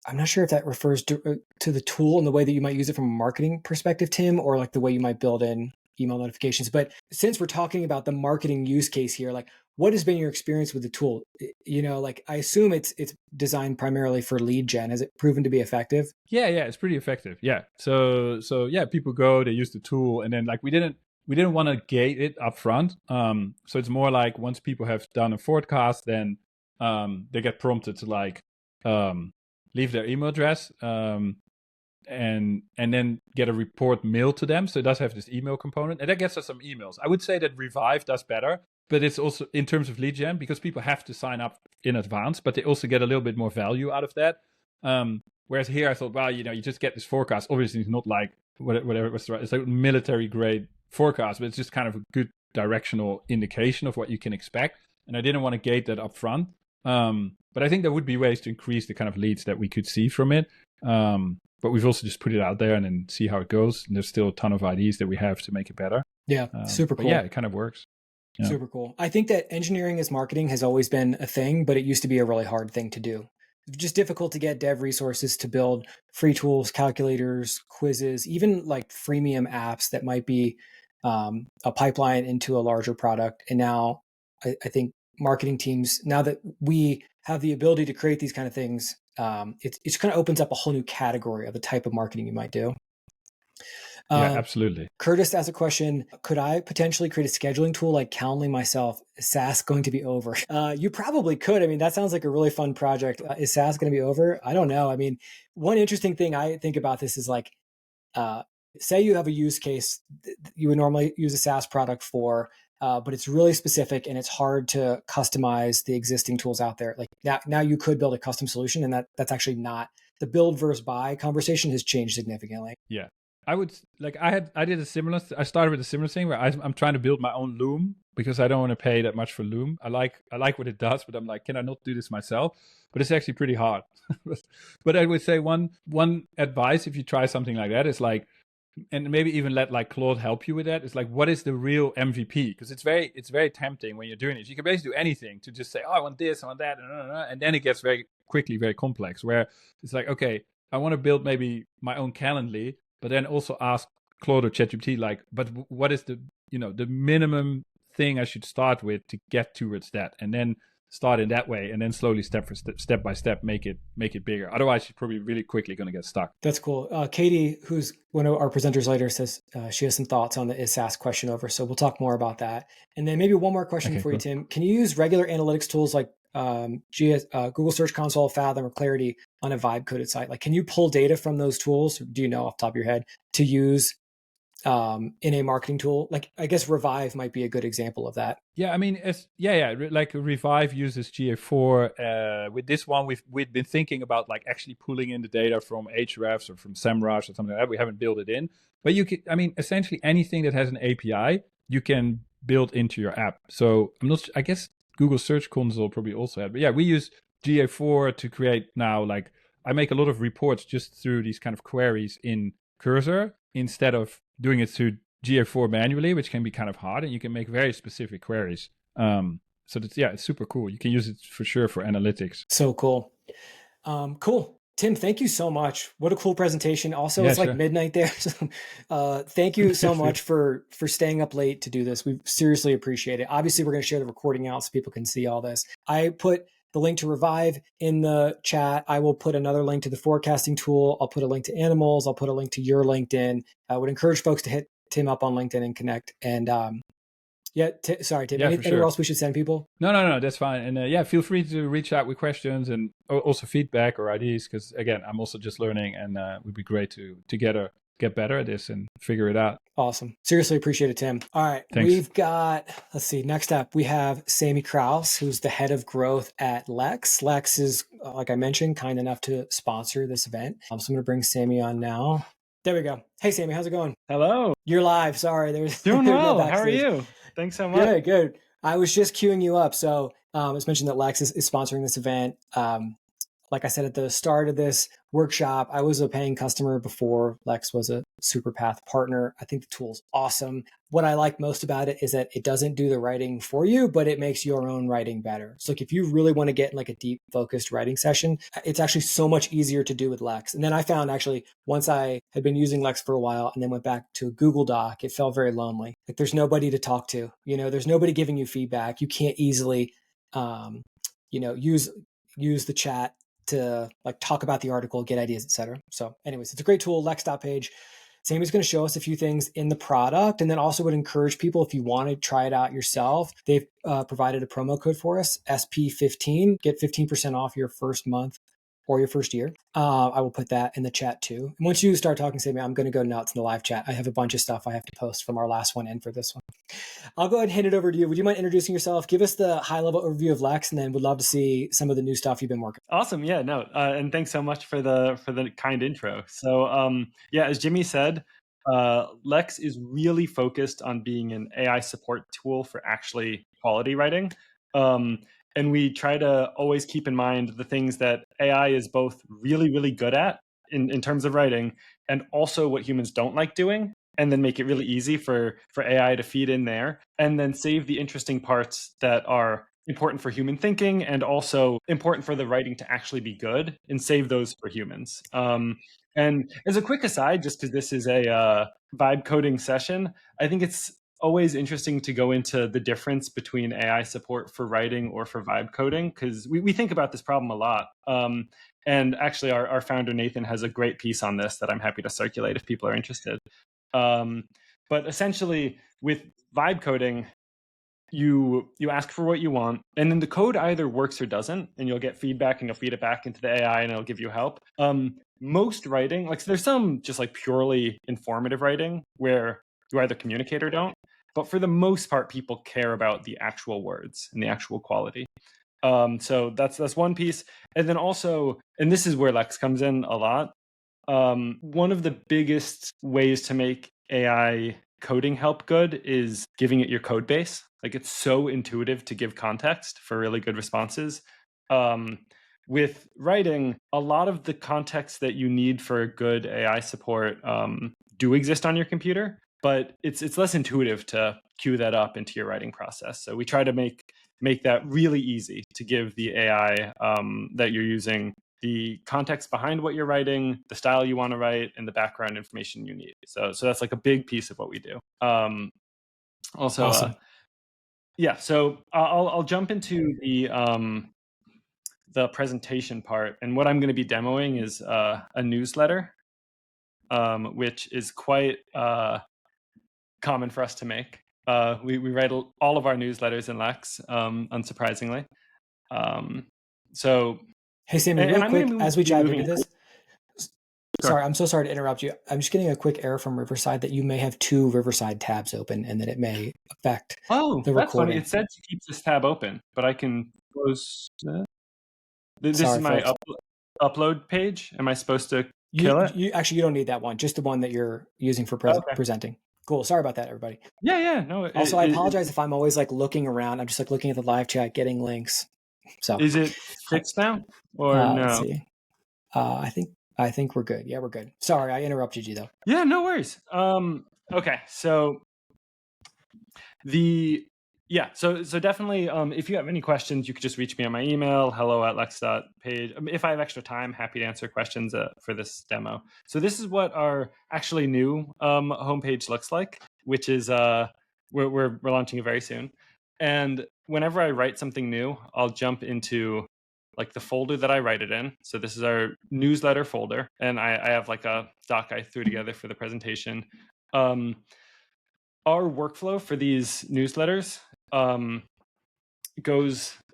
I'm not sure if that refers to the tool and the way that you might use it from a marketing perspective, Tim, or like the way you might build in email notifications. But since we're talking about the marketing use case here, like what has been your experience with the tool? I assume it's designed primarily for lead gen. Has it proven to be effective? Yeah, it's pretty effective. Yeah. So yeah, people they use the tool, and then we didn't want to gate it up front. So it's more like once people have done a forecast, then they get prompted to leave their email address and then get a report mailed to them. So it does have this email component, and that gets us some emails. I would say that Revive does better, but it's also in terms of lead gen, because people have to sign up in advance, but they also get a little bit more value out of that. Whereas here I thought, well, you just get this forecast. Obviously it's not like whatever it was, it's like military grade forecast, but it's just kind of a good directional indication of what you can expect. And I didn't want to gate that up front. But I think there would be ways to increase the kind of leads that we could see from it. But we've also just put it out there and then see how it goes. And there's still a ton of ideas that we have to make it better. Yeah, super cool. Yeah, it kind of works. Yeah. Super cool. I think that engineering as marketing has always been a thing, but it used to be a really hard thing to do. It's just difficult to get dev resources to build free tools, calculators, quizzes, even like freemium apps that might be a pipeline into a larger product. And now I think marketing teams, now that we have the ability to create these kind of things, it kind of opens up a whole new category of the type of marketing you might do. Yeah, absolutely. Curtis asked a question, could I potentially create a scheduling tool like Calendly myself? Is SaaS going to be over? You probably could. I mean, that sounds like a really fun project. Is SaaS going to be over? I don't know. I mean, one interesting thing I think about this is say you have a use case you would normally use a SaaS product for, but it's really specific and it's hard to customize the existing tools out there. Like now you could build a custom solution, and that's actually not the build versus buy conversation has changed significantly. Yeah. I did a similar, I started with a similar thing where I'm trying to build my own Loom because I don't want to pay that much for Loom. I like what it does, but I'm like, can I not do this myself? But it's actually pretty hard. But I would say one advice, if you try something like that, is and maybe even let Claude help you with that. It's what is the real MVP? Because it's very tempting when you're doing it. You can basically do anything to just say, oh, I want this, I want that, and then it gets very quickly very complex. Where it's okay, I want to build maybe my own Calendly, but then also ask Claude or ChatGPT, but what is the minimum thing I should start with to get towards that, and then start in that way, and then slowly step by step make it bigger. Otherwise, you're probably really quickly going to get stuck. That's cool. Katie, who's one of our presenters later, says she has some thoughts on the is SaaS question over. So we'll talk more about that. And then maybe one more question for you, Tim. Can you use regular analytics tools like Google Search Console, Fathom, or Clarity on a vibe coded site? Can you pull data from those tools? Or do you know off the top of your head to use in a marketing tool? I guess Revive might be a good example of that. Yeah, I mean, Revive uses GA4. With this one, we've been thinking about actually pulling in the data from Ahrefs or from SEMrush or something like that. We haven't built it in, but you can. I mean, essentially anything that has an API, you can build into your app. So I guess Google Search Console probably also had, but yeah, we use GA4 to create now. I make a lot of reports just through these kind of queries in Cursor instead of doing it through GA4 manually, which can be kind of hard, and you can make very specific queries. So it's super cool. You can use it for sure for analytics. So cool. Cool. Tim, thank you so much. What a cool presentation. Also, Yeah, it's like sure. midnight there. So, thank you so much for staying up late to do this. We seriously appreciate it. Obviously, we're going to share the recording out so people can see all this. I put the link to Revive in the chat. I will put another link to the forecasting tool. I'll put a link to animals. I'll put a link to your LinkedIn. I would encourage folks to hit Tim up on LinkedIn and connect. And yeah, sorry, Tim. Yeah, for Anywhere sure. else we should send people? No, that's fine. And yeah, feel free to reach out with questions and also feedback or ideas, because again, I'm also just learning, and it would be great to together get better at this and figure it out. Awesome. Seriously appreciate it, Tim. All right. Thanks. We've got, let's see, next up, we have Sammy Krouse, who's the head of growth at Lex. Lex is, like I mentioned, kind enough to sponsor this event. So I'm going to bring Sammy on now. There we go. Hey, Sammy, how's it going? Hello. You're live. Sorry. There's Doing well. no How are backstage. you? Thanks so much. Good. I was just queuing you up. So it's mentioned that Lex is sponsoring this event. Like I said at the start of this workshop, I was a paying customer before Lex was a SuperPath partner. I think the tool's awesome. What I like most about it is that it doesn't do the writing for you, but it makes your own writing better. So like if you really want to get in like a deep focused writing session, it's actually so much easier to do with Lex. And then I found actually once I had been using Lex for a while and then went back to a Google Doc, it felt very lonely. Like there's nobody to talk to, there's nobody giving you feedback. You can't easily, use the chat to like talk about the article, get ideas, etc. So anyways, it's a great tool, lex.page. Sammy's going to show us a few things in the product, and then also would encourage people, if you want to try it out yourself, they've provided a promo code for us, SP15, get 15% off your first month or your first year. I will put that in the chat too. And once you start talking, Sammy, I'm going to go nuts in the live chat. I have a bunch of stuff I have to post from our last one and for this one. I'll go ahead and hand it over to you. Would you mind introducing yourself? Give us the high-level overview of Lex, and then would love to see some of the new stuff you've been working. Awesome. Yeah, no. And thanks so much for the kind intro. So yeah, as Jimmy said, Lex is really focused on being an AI support tool for actually quality writing. And we try to always keep in mind the things that AI is both really, really good at in terms of writing, and also what humans don't like doing, and then make it really easy for AI to feed in there, and then save the interesting parts that are important for human thinking and also important for the writing to actually be good, and save those for humans. And as a quick aside, just because this is a vibe coding session, I think it's always interesting to go into the difference between AI support for writing or for vibe coding, because we think about this problem a lot. And actually, our founder, Nathan, has a great piece on this that I'm happy to circulate if people are interested. But essentially, with vibe coding, you ask for what you want, and then the code either works or doesn't, and you'll get feedback and you'll feed it back into the AI and it'll give you help. Most writing, like, so there's some just like purely informative writing where you either communicate or don't, but for the most part, people care about the actual words and the actual quality. So that's one piece. And then also, and this is where Lex comes in a lot, one of the biggest ways to make AI coding help good is giving it your code base. Like, it's so intuitive to give context for really good responses. With writing, a lot of the context that you need for good AI support do exist on your computer, but it's less intuitive to queue that up into your writing process. So we try to make that really easy to give the AI that you're using the context behind what you're writing, the style you want to write, and the background information you need. So that's like a big piece of what we do. Also, Awesome. yeah. So I'll jump into the presentation part, and what I'm going to be demoing is a newsletter, which is quite common for us to make. We write all of our newsletters in Lex, unsurprisingly. So. Hey, Sammy, real quick, as we dive into this, Sure. Sorry, I'm so sorry to interrupt you. I'm just getting a quick error from Riverside that you may have two Riverside tabs open and that it may affect the recording. That's funny. It said to keep this tab open, but I can close that. This is my upload page. Am I supposed to kill it? Actually, you don't need that one. Just the one that you're using for presenting. Cool. Sorry about that, everybody. Yeah. No. Also, I apologize if I'm always like looking around. I'm just like looking at the live chat, getting links. So is it fixed now or no? Let's see. I think we're good. Yeah, we're good. Sorry, I interrupted you though. Yeah, no worries. Okay, so the Yeah, so definitely, if you have any questions, you could just reach me on my email, hello@lex.page. If I have extra time, happy to answer questions for this demo. So this is what our actually new homepage looks like, which is we're launching it very soon. And whenever I write something new, I'll jump into like the folder that I write it in. So this is our newsletter folder, and I have like a doc I threw together for the presentation. Our workflow for these newsletters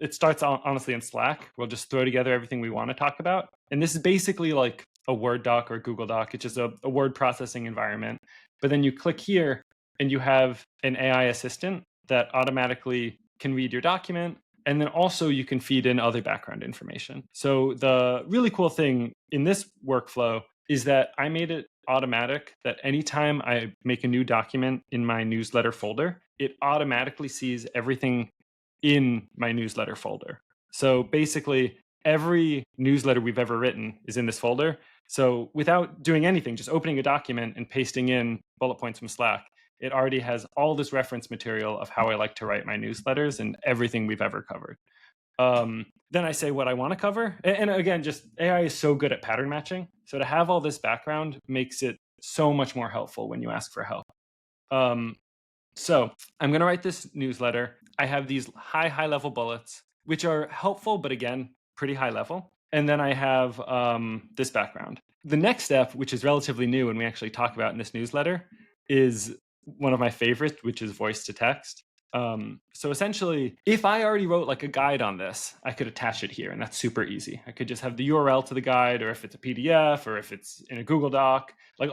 it starts honestly in Slack. We'll just throw together everything we want to talk about. And this is basically like a Word doc or a Google Doc. It's just a word processing environment. But then you click here and you have an AI assistant that automatically can read your document. And then also you can feed in other background information. So the really cool thing in this workflow is that I made it automatic that anytime I make a new document in my newsletter folder, it automatically sees everything in my newsletter folder. So basically, every newsletter we've ever written is in this folder. So without doing anything, just opening a document and pasting in bullet points from Slack, it already has all this reference material of how I like to write my newsletters and everything we've ever covered. Then I say what I want to cover. And again, just AI is so good at pattern matching. So to have all this background makes it so much more helpful when you ask for help. So I'm going to write this newsletter. I have these high level bullets, which are helpful, but again, pretty high level. And then I have this background. The next step, which is relatively new and we actually talk about in this newsletter, is one of my favorites, which is voice to text. So essentially, if I already wrote like a guide on this, I could attach it here, and that's super easy. I could just have the URL to the guide, or if it's a PDF, or if it's in a Google Doc, like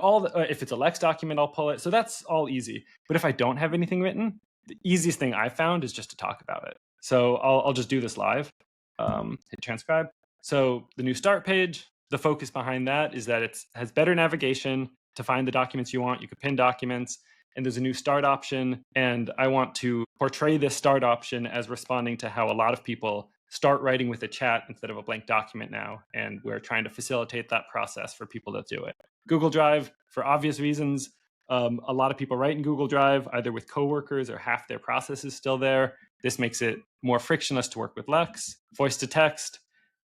if it's a Lex document, I'll pull it. So that's all easy. But if I don't have anything written, the easiest thing I've found is just to talk about it. So I'll just do this live. Hit transcribe. So the new start page, the focus behind that is that it has better navigation to find the documents you want. You could pin documents. And there's a new start option. And I want to portray this start option as responding to how a lot of people start writing with a chat instead of a blank document now. And we're trying to facilitate that process for people that do it. Google Drive, for obvious reasons, a lot of people write in Google Drive, either with coworkers or half their process is still there. This makes it more frictionless to work with Lex. Voice to text,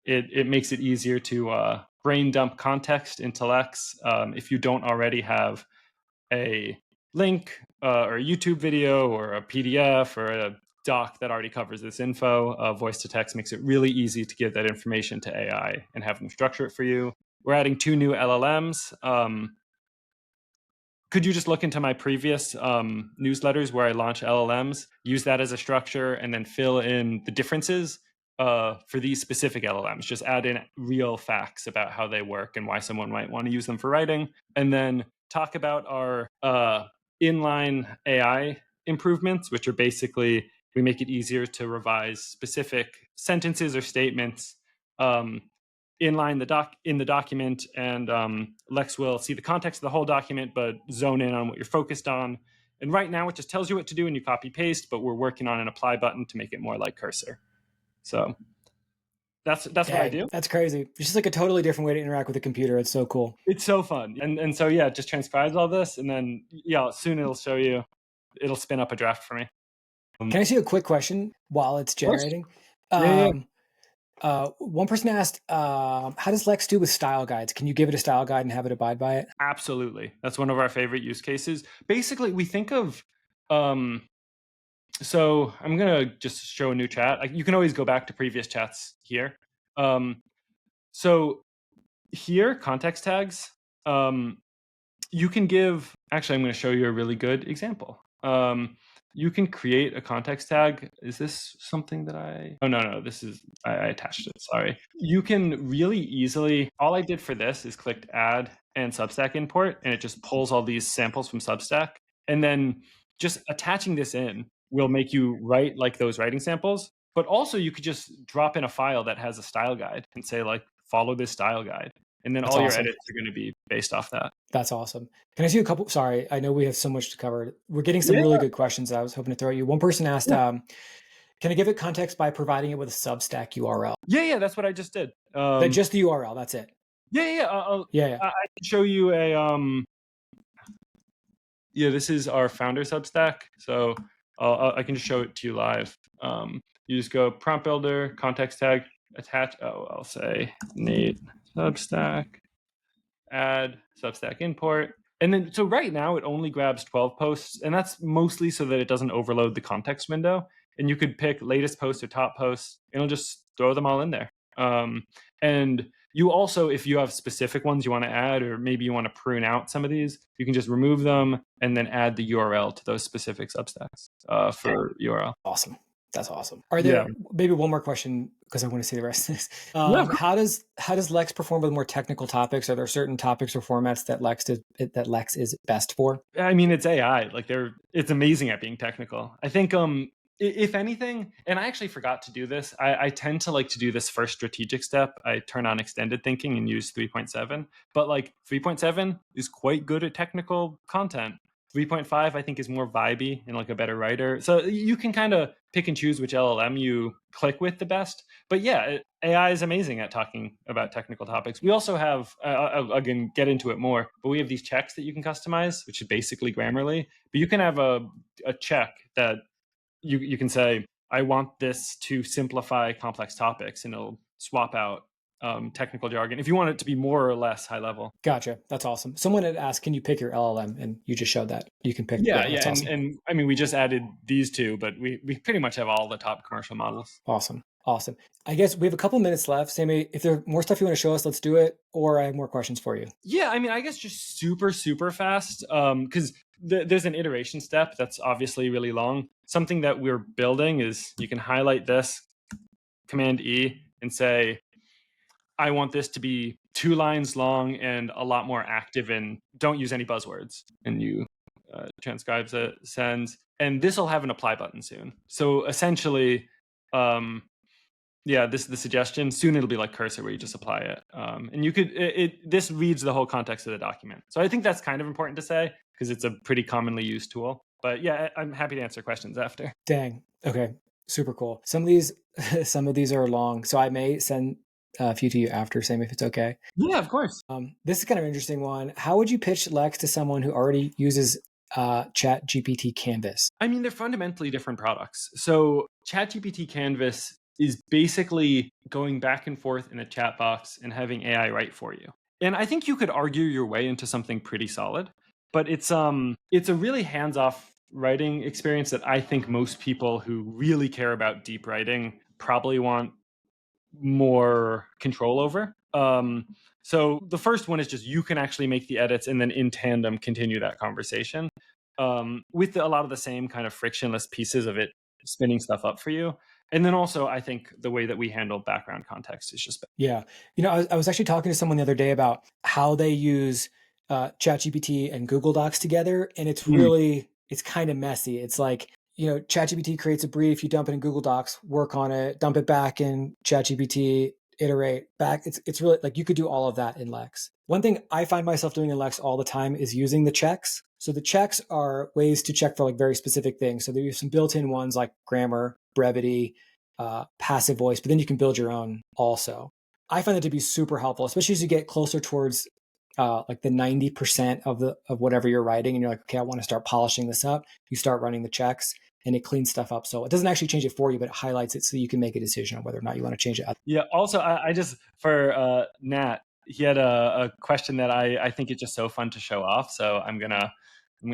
it makes it easier to brain dump context into Lex. If you don't already have a link or a YouTube video or a PDF or a doc that already covers this info, voice to text makes it really easy to give that information to AI and have them structure it for you. We're adding 2 new LLMs. Could you just look into my previous newsletters where I launch LLMs, use that as a structure, and then fill in the differences for these specific LLMs? Just add in real facts about how they work and why someone might want to use them for writing. And then talk about our inline AI improvements, which are basically, we make it easier to revise specific sentences or statements inline in the document, and Lex will see the context of the whole document, but zone in on what you're focused on. And right now, it just tells you what to do and you copy paste, but we're working on an apply button to make it more like Cursor. So that's what I do. That's crazy. It's just like a totally different way to interact with a computer. It's so cool. It's so fun. And so, yeah, it just transcribes all this. And then, yeah, soon it'll spin up a draft for me. Can I see a quick question while it's generating? One person asked, how does Lex do with style guides? Can you give it a style guide and have it abide by it? Absolutely. That's one of our favorite use cases. Basically, we think of, so I'm going to just show a new chat. You can always go back to previous chats here. So here, context tags, you can give, actually, I'm going to show you a really good example. You can create a context tag. Is this something that no, this is, I attached it, sorry. You can really easily, all I did for this is clicked add and Substack import, and it just pulls all these samples from Substack. And then just attaching this in will make you write like those writing samples. But also you could just drop in a file that has a style guide and say like, follow this style guide. And then all your edits are going to be based off that. That's awesome. Can I see a couple? Sorry, I know we have so much to cover. We're getting some really good questions that I was hoping to throw at you. One person asked, can I give it context by providing it with a Substack URL? Yeah, that's what I just did. Just the URL, that's it. Yeah. I can show you a, this is our founder Substack. So I can just show it to you live. You just go prompt builder, context tag, attach. I'll say Nate Substack, add Substack import. And then, so right now it only grabs 12 posts, and that's mostly so that it doesn't overload the context window. And you could pick latest post or top posts, and it'll just throw them all in there. And you also, if you have specific ones you want to add, or maybe you want to prune out some of these, you can just remove them and then add the URL to those specific Substacks for URL. Awesome. That's awesome. Are there maybe one more question, because I want to see the rest of this? How does Lex perform with more technical topics? Are there certain topics or formats that Lex is best for? I mean, it's AI. Like it's amazing at being technical. I think if anything, and I actually forgot to do this, I tend to like to do this first strategic step. I turn on extended thinking and use 3.7, but like 3.7 is quite good at technical content. 3.5 I think is more vibey and like a better writer. So you can kind of pick and choose which LLM you click with the best. But yeah, AI is amazing at talking about technical topics. We also have, I'll again get into it more, but we have these checks that you can customize, which is basically Grammarly. But you can have a check that you can say, I want this to simplify complex topics, and it'll swap out technical jargon if you want it to be more or less high level. Gotcha. That's awesome. Someone had asked, can you pick your LLM? And you just showed that you can pick. Yeah. Awesome. And I mean, we just added these two, but we pretty much have all the top commercial models. Awesome. I guess we have a couple minutes left. Sammy, if there's more stuff you want to show us, let's do it. Or I have more questions for you. Yeah. I mean, I guess just super, super fast. Because there's an iteration step that's obviously really long. Something that we're building is you can highlight this, Command E, and say, I want this to be 2 lines long and a lot more active, and don't use any buzzwords. And you transcribes it, sends, and this will have an apply button soon. So essentially, this is the suggestion. Soon it'll be like Cursor where you just apply it. And you could, this reads the whole context of the document. So I think that's kind of important to say because it's a pretty commonly used tool. But yeah, I'm happy to answer questions after. Dang. Okay. Super cool. Some of these are long, so I may send a few to you after, Sam, if it's okay. Yeah, of course. This is kind of an interesting one. How would you pitch Lex to someone who already uses ChatGPT Canvas? I mean, they're fundamentally different products. So ChatGPT Canvas is basically going back and forth in a chat box and having AI write for you. And I think you could argue your way into something pretty solid, but it's a really hands-off writing experience that I think most people who really care about deep writing probably want more control over. So the first one is just you can actually make the edits and then in tandem continue that conversation with a lot of the same kind of frictionless pieces of it spinning stuff up for you. And then also, I think the way that we handle background context is just better. Yeah. You know, I was actually talking to someone the other day about how they use ChatGPT and Google Docs together. And it's really, it's kind of messy. It's like, you know, ChatGPT creates a brief, you dump it in Google Docs, work on it, dump it back in ChatGPT, iterate back. It's really like you could do all of that in Lex. One thing I find myself doing in Lex all the time is using the checks. So the checks are ways to check for like very specific things. So there's some built-in ones like grammar, brevity, passive voice, but then you can build your own also. I find that to be super helpful, especially as you get closer towards like the 90% of whatever you're writing, and you're like, okay, I want to start polishing this up. You start running the checks, and it cleans stuff up. So it doesn't actually change it for you, but it highlights it so you can make a decision on whether or not you want to change it. Yeah. Also, I just for Nat, he had a question that I think it's just so fun to show off. So I'm gonna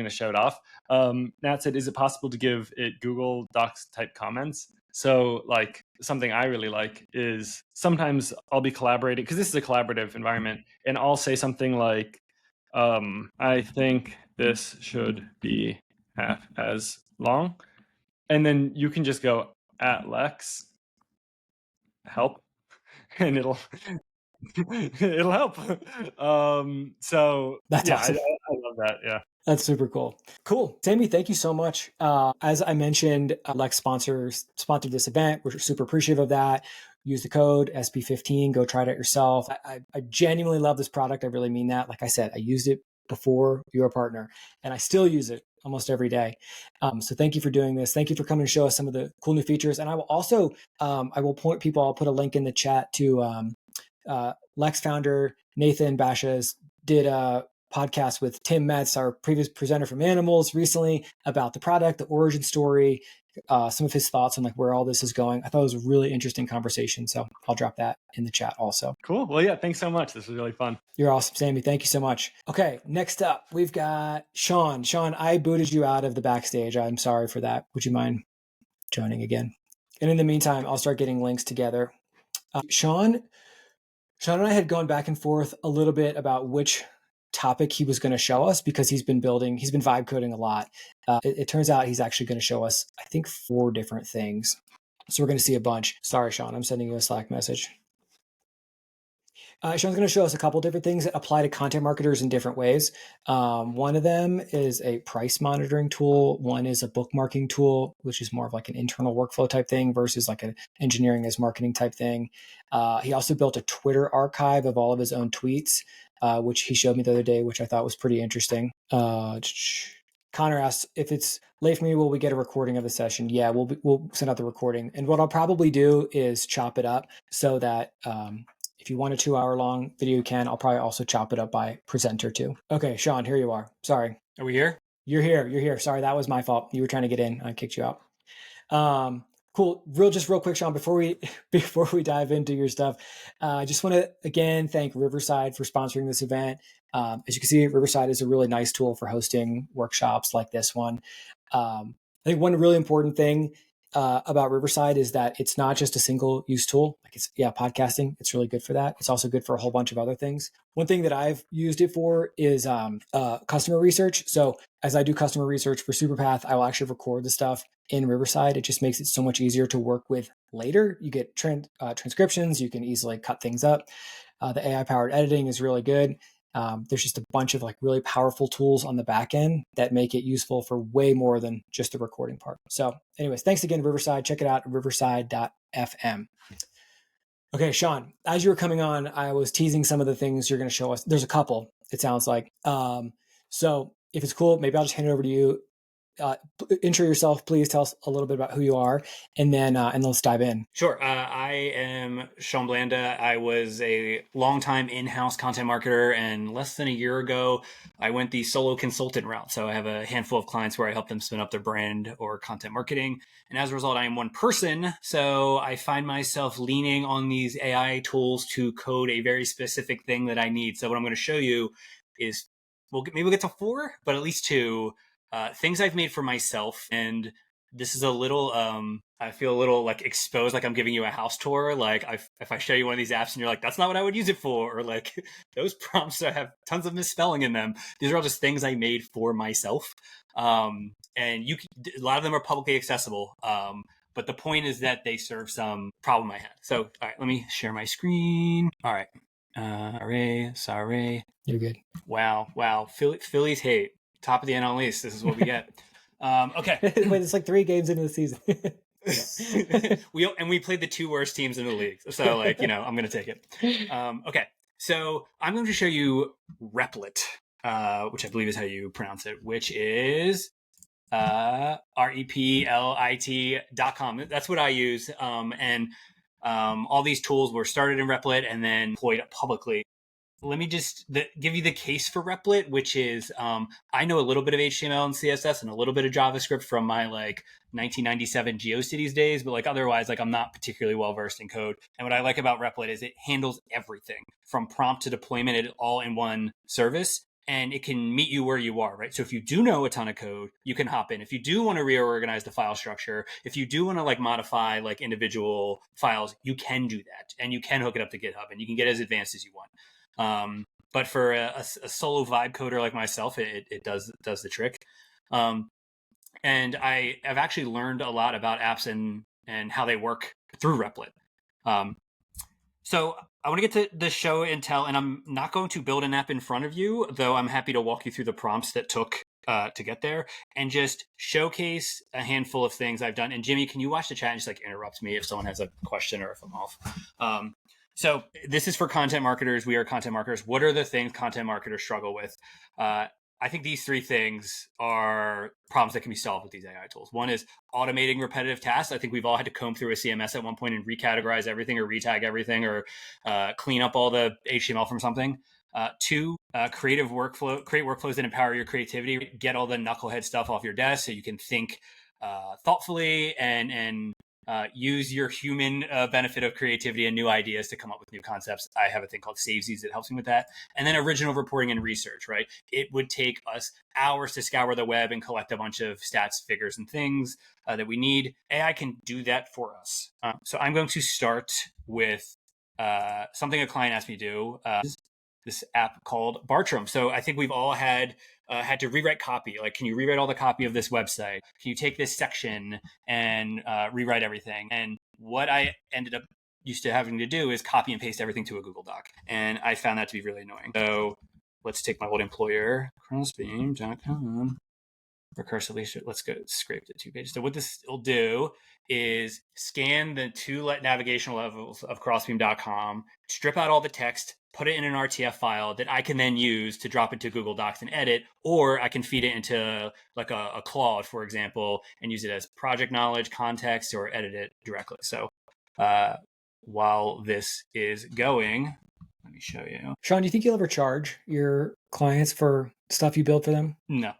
show it off. Nat said, "Is it possible to give it Google Docs type comments?" So like something I really like is sometimes I'll be collaborating because this is a collaborative environment, and I'll say something like, "I think this should be half as long." And then you can just go at Lex help, and it'll help. So that's awesome. I love that. Yeah. That's super cool. Cool. Sammy, thank you so much. As I mentioned, Lex sponsored this event. We're super appreciative of that. Use the code SP15. Go try it out yourself. I genuinely love this product. I really mean that. Like I said, I used it before you were a partner, and I still use it almost every day. So thank you for doing this. Thank you for coming to show us some of the cool new features. And I will also, I will point people, I'll put a link in the chat to Lex founder Nathan Bashas did a podcast with Tim Metz, our previous presenter from Animals, recently about the product, the origin story, some of his thoughts on like where all this is going. I thought it was a really interesting conversation. So I'll drop that in the chat also. Cool. Well, yeah, thanks so much. This was really fun. You're awesome, Sammy. Thank you so much. Okay, next up, we've got Sean. Sean, I booted you out of the backstage. I'm sorry for that. Would you mind joining again? And in the meantime, I'll start getting links together. Sean and I had gone back and forth a little bit about which topic he was going to show us, because he's been vibe coding a lot. It turns out he's actually going to show us, I think, 4 different things. So we're going to see a bunch. Sorry, Sean, I'm sending you a Slack message. Sean's going to show us a couple different things that apply to content marketers in different ways. One of them is a price monitoring tool. One is a bookmarking tool, which is more of like an internal workflow type thing versus like an engineering as marketing type thing. He also built a Twitter archive of all of his own tweets, which he showed me the other day, which I thought was pretty interesting. Connor asks, if it's late for me, will we get a recording of the session? Yeah, we'll send out the recording. And what I'll probably do is chop it up so that if you want a 2-hour long video, you can. I'll probably also chop it up by presenter too. Okay, Sean, here you are. Sorry. Are we here? You're here. Sorry, that was my fault. You were trying to get in. I kicked you out. Cool. Real quick, Sean, before we dive into your stuff, I just want to again thank Riverside for sponsoring this event. As you can see, Riverside is a really nice tool for hosting workshops like this one. I think one really important thing about Riverside is that it's not just a single use tool. Like podcasting. It's really good for that. It's also good for a whole bunch of other things. One thing that I've used it for is customer research. So as I do customer research for Superpath, I will actually record the stuff in Riverside. It just makes it so much easier to work with later. You get transcriptions. You can easily cut things up. The AI powered editing is really good. There's just a bunch of like really powerful tools on the back end that make it useful for way more than just the recording part. So anyways, thanks again, Riverside. Check it out at riverside.fm. Okay, Sean, as you were coming on, I was teasing some of the things you're going to show us. There's a couple, it sounds like. So if it's cool, maybe I'll just hand it over to you. Intro yourself, please. Tell us a little bit about who you are, and then let's dive in. Sure. I am Sean Blanda. I was a longtime in-house content marketer, and less than a year ago, I went the solo consultant route. So I have a handful of clients where I help them spin up their brand or content marketing. And as a result, I am one person. So I find myself leaning on these AI tools to code a very specific thing that I need. So what I'm going to show you is, maybe we'll get to 4, but at least 2. Things I've made for myself, and this is a little, I feel a little like exposed, like I'm giving you a house tour. Like if I show you one of these apps and you're like, that's not what I would use it for, or like those prompts that have tons of misspelling in them. These are all just things I made for myself. And a lot of them are publicly accessible. But the point is that they serve some problem I had. So, all right, let me share my screen. All right. Sorry. You're good. Wow. Phillies hate. Top of the NL East. This is what we get. Okay. Wait, it's like 3 games into the season. we played the 2 worst teams in the league. So I'm going to take it. Okay. So I'm going to show you Replit, which I believe is how you pronounce it, which is replit.com. That's what I use. And all these tools were started in Replit and then deployed publicly. Let me just give you the case for Replit, which is I know a little bit of HTML and CSS and a little bit of JavaScript from my 1997 GeoCities days, but otherwise I'm not particularly well versed in code. And what I like about Replit is it handles everything from prompt to deployment, it all in one service, and it can meet you where you are, right? So if you do know a ton of code, you can hop in. If you do want to reorganize the file structure, if you do want to modify individual files, you can do that, and you can hook it up to GitHub, and you can get as advanced as you want. But for a solo vibe coder like myself, it does the trick. And I have actually learned a lot about apps and how they work through Replit. So I want to get to the show and tell, and I'm not going to build an app in front of you, though I'm happy to walk you through the prompts that took to get there and just showcase a handful of things I've done. And Jimmy, can you watch the chat and just interrupt me if someone has a question or if I'm off? So this is for content marketers. We are content marketers. What are the things content marketers struggle with? I think these 3 things are problems that can be solved with these AI tools. One is automating repetitive tasks. I think we've all had to comb through a CMS at one point and recategorize everything or retag everything or clean up all the HTML from something. Two, create workflows that empower your creativity. Get all the knucklehead stuff off your desk so you can think thoughtfully and use your human benefit of creativity and new ideas to come up with new concepts. I have a thing called Savesies that helps me with that. And then original reporting and research, right? It would take us hours to scour the web and collect a bunch of stats, figures, and things that we need. AI can do that for us. So I'm going to start with something a client asked me to do. This app called Bartram. So I think we've all had to rewrite copy. Like, can you rewrite all the copy of this website? Can you take this section and rewrite everything? And what I ended up used to having to do is copy and paste everything to a Google Doc. And I found that to be really annoying. So let's take my old employer, crossbeam.com. Recursively, let's go scrape the 2 pages. So what this will do is scan the 2 navigational levels of crossbeam.com, strip out all the text, put it in an RTF file that I can then use to drop into Google Docs and edit, or I can feed it into like a Claude, for example, and use it as project knowledge, context, or edit it directly. So while this is going, let me show you. Sean, do you think you'll ever charge your clients for stuff you build for them? No.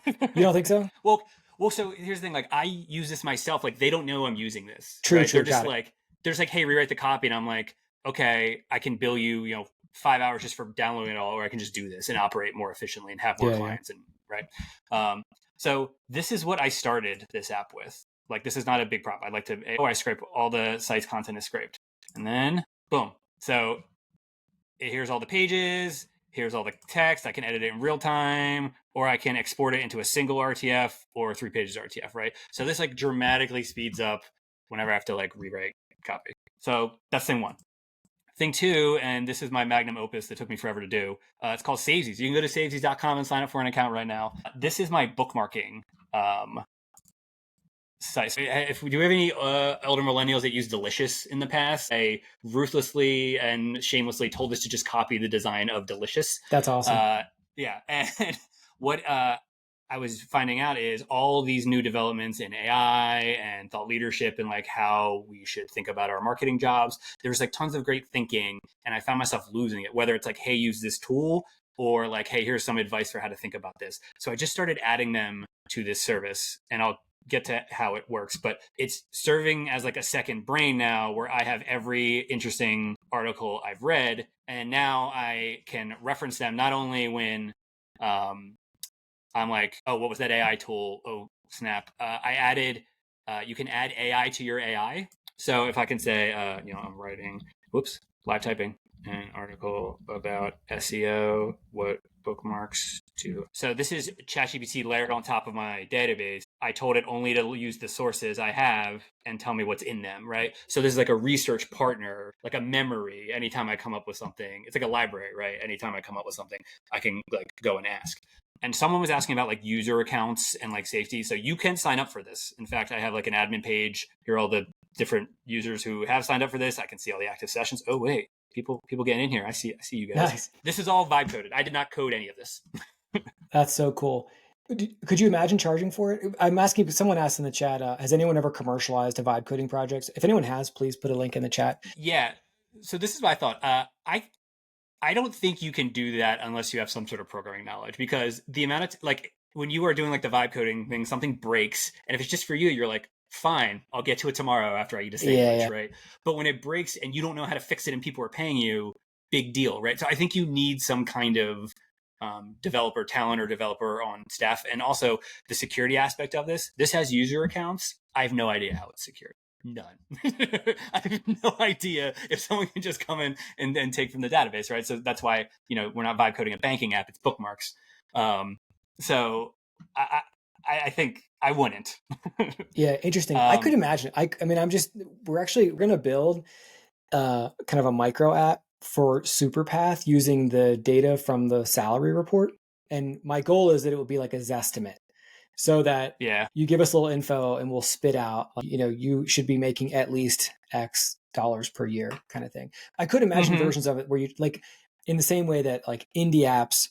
You don't think so? Well, so here's the thing. Like, I use this myself. Like, they don't know I'm using this. True, right? true. They're just like, hey, rewrite the copy, and I'm like, okay, I can bill you, 5 hours just for downloading it all, or I can just do this and operate more efficiently and have more clients. And right. So this is what I started this app with. Like, this is not a big problem. I'd like to. I scrape all the site's content is scraped, and then boom. So here's all the pages. Here's all the text. I can edit it in real time, or I can export it into a single RTF or 3 pages RTF, right? So this like dramatically speeds up whenever I have to like rewrite copy. So that's thing 1. Thing 2, and this is my magnum opus that took me forever to do. It's called Savesies. You can go to savesies.com and sign up for an account right now. This is my bookmarking site. So if we do have any elder millennials that use Delicious in the past, they ruthlessly and shamelessly told us to just copy the design of Delicious. That's awesome. Yeah. And what I was finding out is all these new developments in AI and thought leadership and like how we should think about our marketing jobs. There's like tons of great thinking, and I found myself losing it, whether it's like, hey, use this tool, or like, hey, here's some advice for how to think about this. So I just started adding them to this service, and I'll get to how it works, but it's serving as like a second brain now, where I have every interesting article I've read, and now I can reference them not only when I'm like, oh, what was that AI tool? Oh, snap. I added, you can add AI to your AI. So if I can say, I'm writing, live typing, an article about SEO, what bookmarks to. So this is ChatGPT layered on top of my database. I told it only to use the sources I have and tell me what's in them, right? So this is like a research partner, like a memory. Anytime I come up with something, it's like a library, right? Anytime I come up with something, I can like go and ask. And someone was asking about like user accounts and like safety. So you can sign up for this. In fact, I have like an admin page. Here are all the different users who have signed up for this. I can see all the active sessions. Oh, wait, people getting in here. I see you guys. Nice. This is all vibe coded. I did not code any of this. That's so cool. Could you imagine charging for it? I'm asking, someone asked in the chat, has anyone ever commercialized a vibe coding project? If anyone has, please put a link in the chat. Yeah. So this is what I thought. I don't think you can do that unless you have some sort of programming knowledge, because the amount of like when you are doing like the vibe coding thing, something breaks, and if it's just for you, you're like, fine, I'll get to it tomorrow after I eat a sandwich, right? But when it breaks and you don't know how to fix it and people are paying you, big deal, right? So I think you need some kind of developer talent or developer on staff, and also the security aspect of this. This has user accounts. I have no idea how it's secured. None. I have no idea if someone can just come in and take from the database, right? So that's why, we're not vibe coding a banking app, it's bookmarks. So I think I wouldn't. Yeah, interesting. I could imagine. We're going to build kind of a micro app for Superpath using the data from the salary report. And my goal is that it will be like a Zestimate. So that you give us a little info and we'll spit out, you should be making at least X dollars per year kind of thing. I could imagine versions of it where you like in the same way that like indie apps,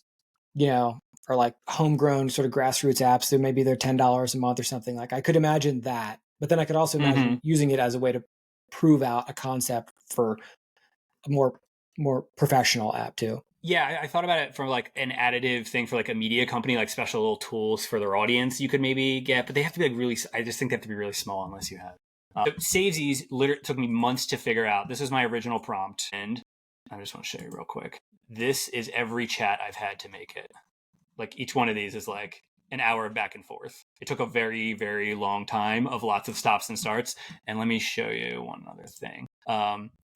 are like homegrown sort of grassroots apps. There maybe they're $10 a month or something. Like I could imagine that, but then I could also imagine using it as a way to prove out a concept for a more professional app too. Yeah, I thought about it from like an additive thing for like a media company, like special little tools for their audience you could maybe get, but they have to be like really, I just think they have to be really small unless you have. Savesies literally took me months to figure out. This is my original prompt, and I just want to show you real quick. This is every chat I've had to make it. Like each one of these is like an hour back and forth. It took a very, very long time of lots of stops and starts. And let me show you one other thing.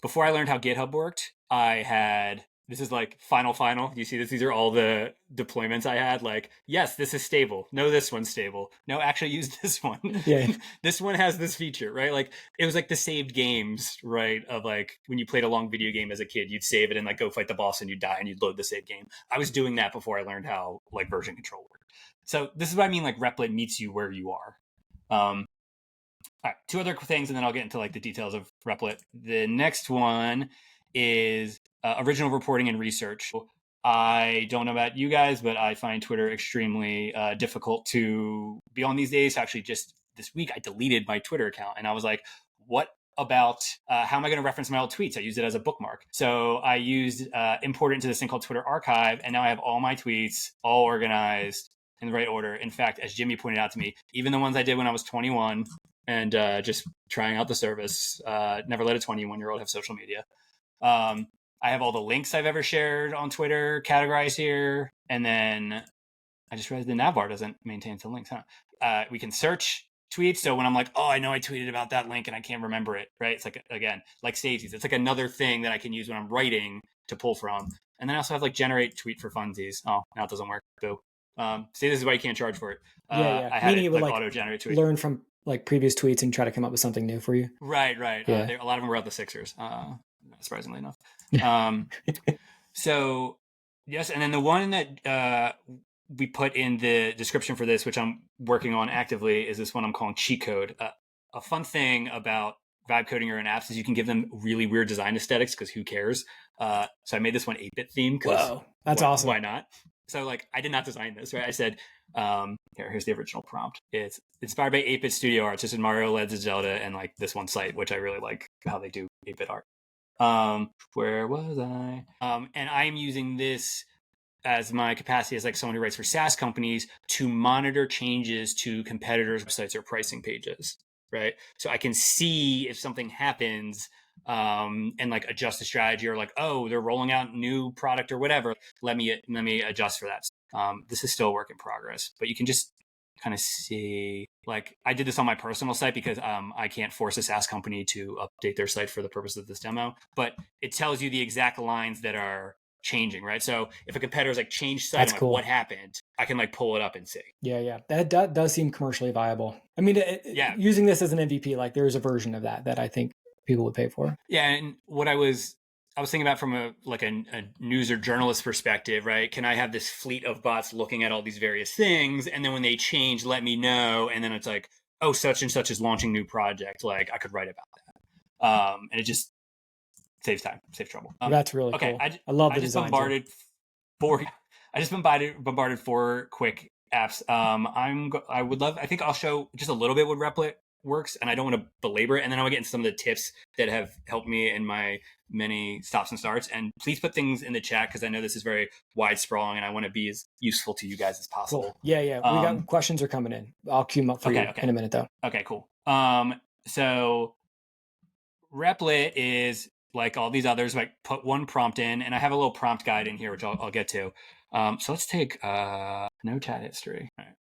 Before I learned how GitHub worked, I had, this is like final. You see this? These are all the deployments I had. Like, yes, this is stable. No, this one's stable. No, actually use this one. Yeah. This one has this feature, right? Like it was like the saved games, right? Of like when you played a long video game as a kid, you'd save it and like go fight the boss and you'd die and you'd load the save game. I was doing that before I learned how like version control worked. So this is what I mean, like Replit meets you where you are. All right, two other things, and then I'll get into like the details of Replit. The next one is original reporting and research. I don't know about you guys, but I find Twitter extremely difficult to be on these days. Actually, just this week, I deleted my Twitter account, and I was like, what about how am I going to reference my old tweets? I used it as a bookmark. So I used import it into this thing called Twitter Archive, and now I have all my tweets all organized in the right order. In fact, as Jimmy pointed out to me, even the ones I did when I was 21 and just trying out the service, never let a 21-year-old have social media. I have all the links I've ever shared on Twitter categorized here. And then I just realized the navbar doesn't maintain some links. We can search tweets. So when I'm like, oh, I know I tweeted about that link and I can't remember it, right? It's like, again, like Savesies. It's like another thing that I can use when I'm writing to pull from. And then I also have like generate tweet for funsies. Oh, now it doesn't work. Boo. See, this is why you can't charge for it. Yeah. I had Meaning it would like auto-generate tweets. Learn from like previous tweets and try to come up with something new for you. Right. Yeah. A lot of them were about the Sixers, surprisingly enough. So, yes, and then the one that we put in the description for this, which I'm working on actively, is this one I'm calling cheat code. A fun thing about vibe coding your own apps is you can give them really weird design aesthetics because who cares? So I made this one 8-bit theme. Whoa, that's awesome. Why not? So like I did not design this, right? I said, here's the original prompt. It's inspired by 8-bit studio art, just in Mario, Legend of Zelda, and like this one site, which I really like how they do 8-bit art. Where was I? And I'm using this as my capacity as like someone who writes for SaaS companies to monitor changes to competitors' websites or pricing pages, right? So I can see if something happens and like adjust the strategy, or like, oh, they're rolling out new product or whatever. Let me adjust for that. This is still a work in progress, but you can just kind of see, like I did this on my personal site because I can't force a SaaS company to update their site for the purpose of this demo, but it tells you the exact lines that are changing, right? So if a competitor's like changed site, That's like, cool. What happened? I can like pull it up and see. Yeah. That does seem commercially viable. I mean, using this as an MVP, like there is a version of that I think people would pay for. Yeah, and what I was thinking about from a news or journalist perspective, right? Can I have this fleet of bots looking at all these various things, and then when they change, let me know, and then it's like, oh, such and such is launching new project. Like I could write about that, and it just saves time, saves trouble. That's really cool. I love the design. I just bombarded 4 quick apps. I think I'll show just a little bit what Replit works, and I don't want to belabor it, and then I want to get into some of the tips that have helped me in my many stops and starts. And please put things in the chat because I know this is very wide sprawling and I want to be as useful to you guys as possible. Cool. Yeah. We got questions are coming in. I'll queue them up for you in a minute though. Okay, cool. So Replit is like all these others, like put one prompt in, and I have a little prompt guide in here, which I'll get to. So let's take no chat history. All right.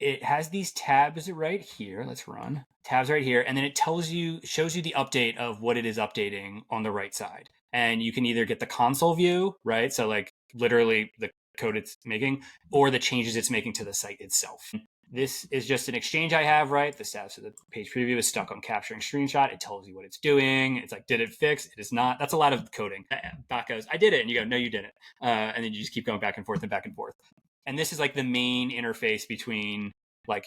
It has these tabs right here. Let's run tabs right here. And then it shows you the update of what it is updating on the right side. And you can either get the console view, right? So like literally the code it's making, or the changes it's making to the site itself. This is just an exchange I have, right? The status of the page preview is stuck on capturing screenshot. It tells you what it's doing. It's like, did it fix? It is not. That's a lot of coding. Back goes, I did it. And you go, no, you didn't. And then you just keep going back and forth and back and forth. And this is like the main interface between, like,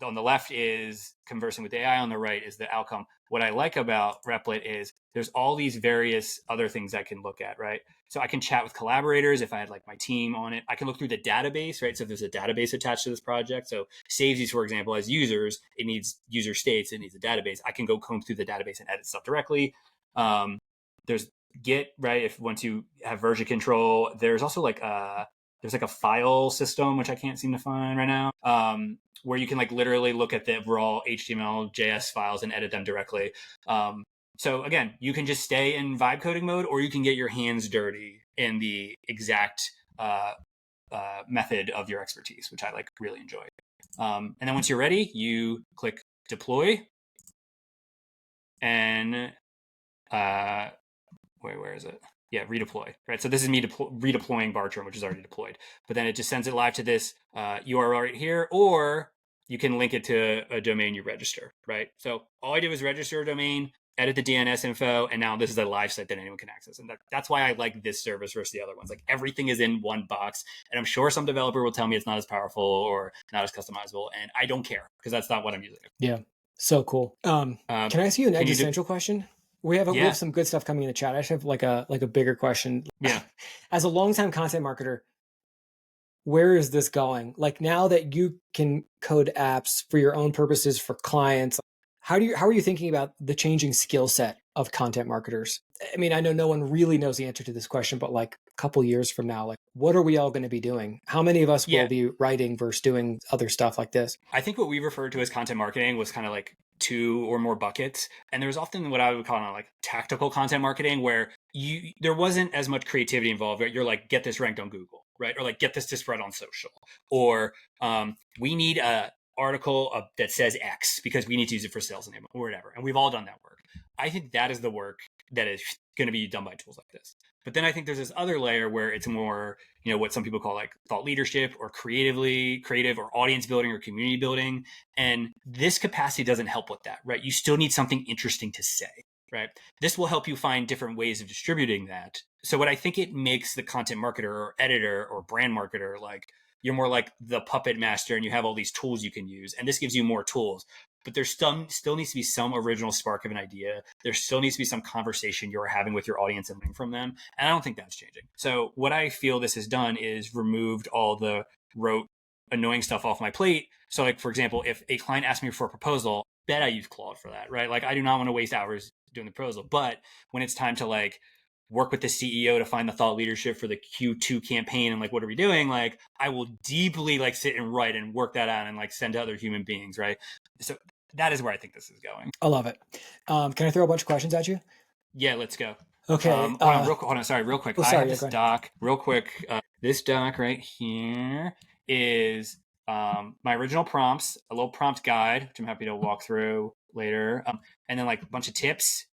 on the left is conversing with AI, on the right is the outcome. What I like about Replit is there's all these various other things I can look at, right? So I can chat with collaborators if I had like my team on it. I can look through the database, right? So if there's a database attached to this project, so Savesies, for example, as users, it needs user states, it needs a database. I can go comb through the database and edit stuff directly. There's Git, right? If once you have version control, there's also like there's like a file system, which I can't seem to find right now, where you can like literally look at the raw HTML, JS files and edit them directly. So again, you can just stay in vibe coding mode, or you can get your hands dirty in the exact method of your expertise, which I like really enjoy. And then once you're ready, you click deploy, and where is it? Yeah, redeploy, right? So this is me redeploying Bartram, which is already deployed. But then it just sends it live to this URL right here, or you can link it to a domain you register, right? So all I did was register a domain, edit the DNS info, and now this is a live site that anyone can access. And that's why I like this service versus the other ones. Like everything is in one box, and I'm sure some developer will tell me it's not as powerful or not as customizable, and I don't care because that's not what I'm using. Yeah, so cool. Can I ask you an existential question? We have some good stuff coming in the chat. I should have like a bigger question. Yeah. As a longtime content marketer, where is this going? Like now that you can code apps for your own purposes for clients, how are you thinking about the changing skill set of content marketers? I mean, I know no one really knows the answer to this question, but like a couple years from now, like what are we all going to be doing? How many of us will be writing versus doing other stuff like this? I think what we referred to as content marketing was kind of like 2 or more buckets, and there's often what I would call like tactical content marketing, where there wasn't as much creativity involved. Right? You're like, get this ranked on Google, right? Or like, get this to spread on social, or we need a article that says X because we need to use it for sales enablement or whatever. And we've all done that work. I think that is the work that is going to be done by tools like this. But then I think there's this other layer where it's more, what some people call like thought leadership or creative or audience building or community building. And this capacity doesn't help with that, right? You still need something interesting to say, right? This will help you find different ways of distributing that. So what I think it makes the content marketer or editor or brand marketer, like you're more like the puppet master and you have all these tools you can use. And this gives you more tools. But there still needs to be some original spark of an idea. There still needs to be some conversation you're having with your audience and learning from them. And I don't think that's changing. So what I feel this has done is removed all the rote, annoying stuff off my plate. So like, for example, if a client asks me for a proposal, bet I use Claude for that, right? Like I do not want to waste hours doing the proposal. But when it's time to like work with the CEO to find the thought leadership for the Q2 campaign and like, what are we doing? Like, I will deeply like sit and write and work that out and like send to other human beings, right? So that is where I think this is going. I love it. Can I throw a bunch of questions at you? Yeah, let's go. Okay. Hold on. Sorry, real quick. Oh, sorry, I have this doc, real quick. This doc right here is my original prompts, a little prompt guide, which I'm happy to walk through later. And then like a bunch of tips.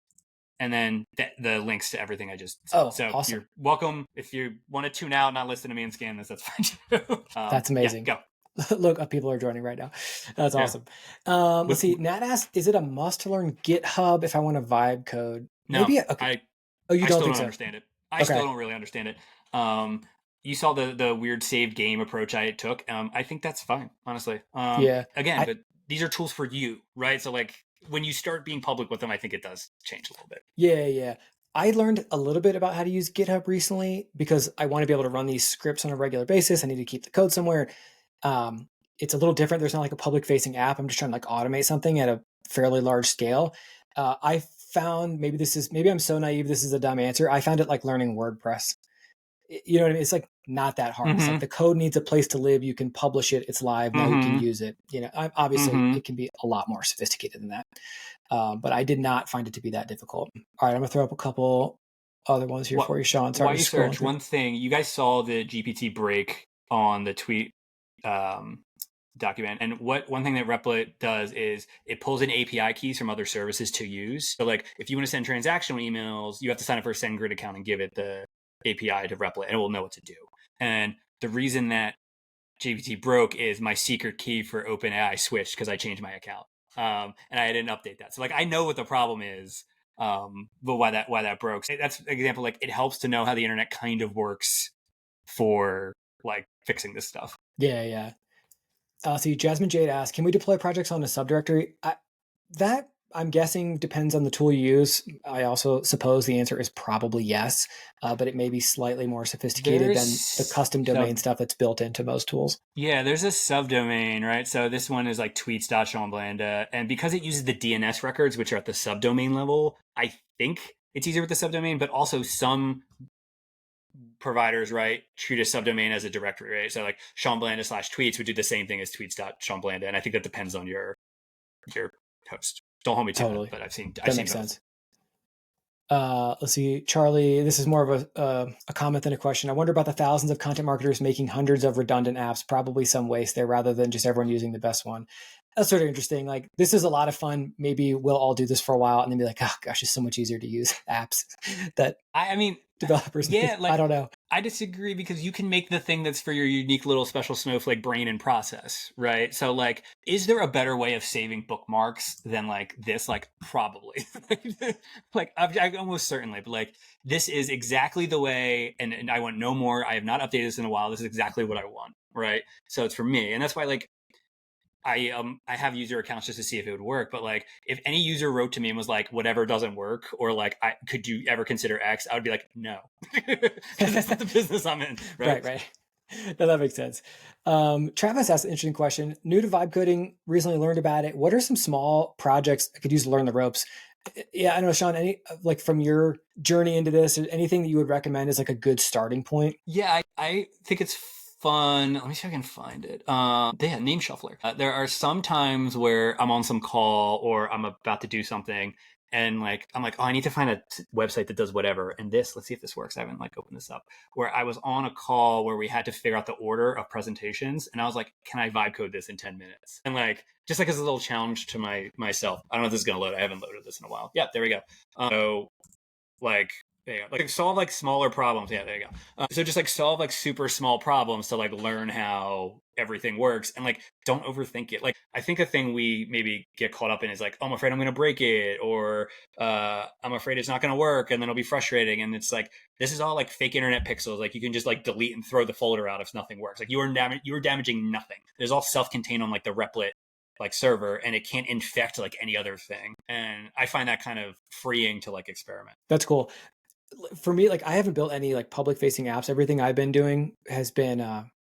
And then the links to everything I just said. So awesome. You're welcome. If you want to tune out, not listen to me and scan this, that's fine too. That's amazing. Yeah, go. Look, people are joining right now. That's awesome. Let's see. Nat asked, is it a must to learn GitHub if I want to vibe code? No, maybe. Okay. You I don't still think don't so? understand it. I still don't really understand it. You saw the weird save game approach I took. I think that's fine, honestly. Again, but these are tools for you, right? So like, when you start being public with them, I think it does change a little bit. Yeah. I learned a little bit about how to use GitHub recently because I want to be able to run these scripts on a regular basis. I need to keep the code somewhere. It's a little different. There's not like a public facing app. I'm just trying to like automate something at a fairly large scale. I found maybe I'm so naive. This is a dumb answer. I found it like learning WordPress. You know what I mean? It's like not that hard. Mm-hmm. It's like the code needs a place to live. You can publish it. It's live. Now you can use it. Obviously it can be a lot more sophisticated than that. But I did not find it to be that difficult. All right. I'm gonna throw up a couple other ones here for you, Sean. Sorry. While you search, one thing, you guys saw the GPT break on the tweet document. And one thing that Replit does is it pulls in API keys from other services to use. So like if you want to send transactional emails, you have to sign up for a SendGrid account and give it the API to Replit and it will know what to do. And the reason that GPT broke is my secret key for OpenAI switched because I changed my account. And I didn't update that. So like I know what the problem is, but why that broke. That's an example, like it helps to know how the internet kind of works for like fixing this stuff. Yeah. See, Jasmine Jade asked, can we deploy projects on a subdirectory? That I'm guessing depends on the tool you use. I also suppose the answer is probably yes, but it may be slightly more sophisticated than the custom domain stuff that's built into most tools. Yeah, there's a subdomain, right? So this one is like tweets.seanblanda. And because it uses the DNS records, which are at the subdomain level, I think it's easier with the subdomain, but also some providers, right, treat a subdomain as a directory, right? So like SeanBlanda/tweets would do the same thing as tweets.SeanBlanda. And I think that depends on your host. Don't hold me to Totally. that, but I've seen That makes both. sense. Let's see, Charlie, this is more of a comment than a question. I wonder about the thousands of content marketers making hundreds of redundant apps, probably some waste there rather than just everyone using the best one. That's sort of interesting. Like, this is a lot of fun. Maybe we'll all do this for a while and then be like, oh gosh, it's so much easier to use apps that I mean, developers yeah, like, I don't know. I disagree because you can make the thing that's for your unique little special snowflake brain and process, right? So like, is there a better way of saving bookmarks than like this? Like, probably. Like, I almost certainly, but like, this is exactly the way, and I want no more. I have not updated this in a while. This is exactly what I want, right? So it's for me, and that's why like I have user accounts just to see if it would work. But like, if any user wrote to me and was like, whatever doesn't work, or like, could you ever consider X? I would be like, no, because that's not the business I'm in. Right. No, that makes sense. Travis asked an interesting question. New to vibe coding, recently learned about it. What are some small projects I could use to learn the ropes? Yeah, I don't know, Sean, any like from your journey into this, anything that you would recommend is like a good starting point? Yeah, I think it's fun. Let me see if I can find it. Yeah, name shuffler. There are some times where I'm on some call or I'm about to do something, and like I'm like, oh, I need to find a website that does whatever. And this, let's see if this works. I haven't like opened this up. Where I was on a call where we had to figure out the order of presentations, and I was like, can I vibe code this in 10 minutes? And like, just like as a little challenge to myself. I don't know if this is gonna load. I haven't loaded this in a while. Yeah, there we go. So like, there you go. Like, solve like smaller problems. Yeah, there you go. So just like solve like super small problems to like learn how everything works, and like don't overthink it. Like, I think a thing we maybe get caught up in is like, oh, I'm afraid I'm going to break it, or I'm afraid it's not going to work, and then it'll be frustrating. And it's like, this is all like fake internet pixels. Like, you can just like delete and throw the folder out if nothing works. Like, you are damaging nothing. There's all self-contained on like the Replit like server, and it can't infect like any other thing. And I find that kind of freeing to like experiment. That's cool. For me, like, I haven't built any like public facing apps. Everything I've been doing has been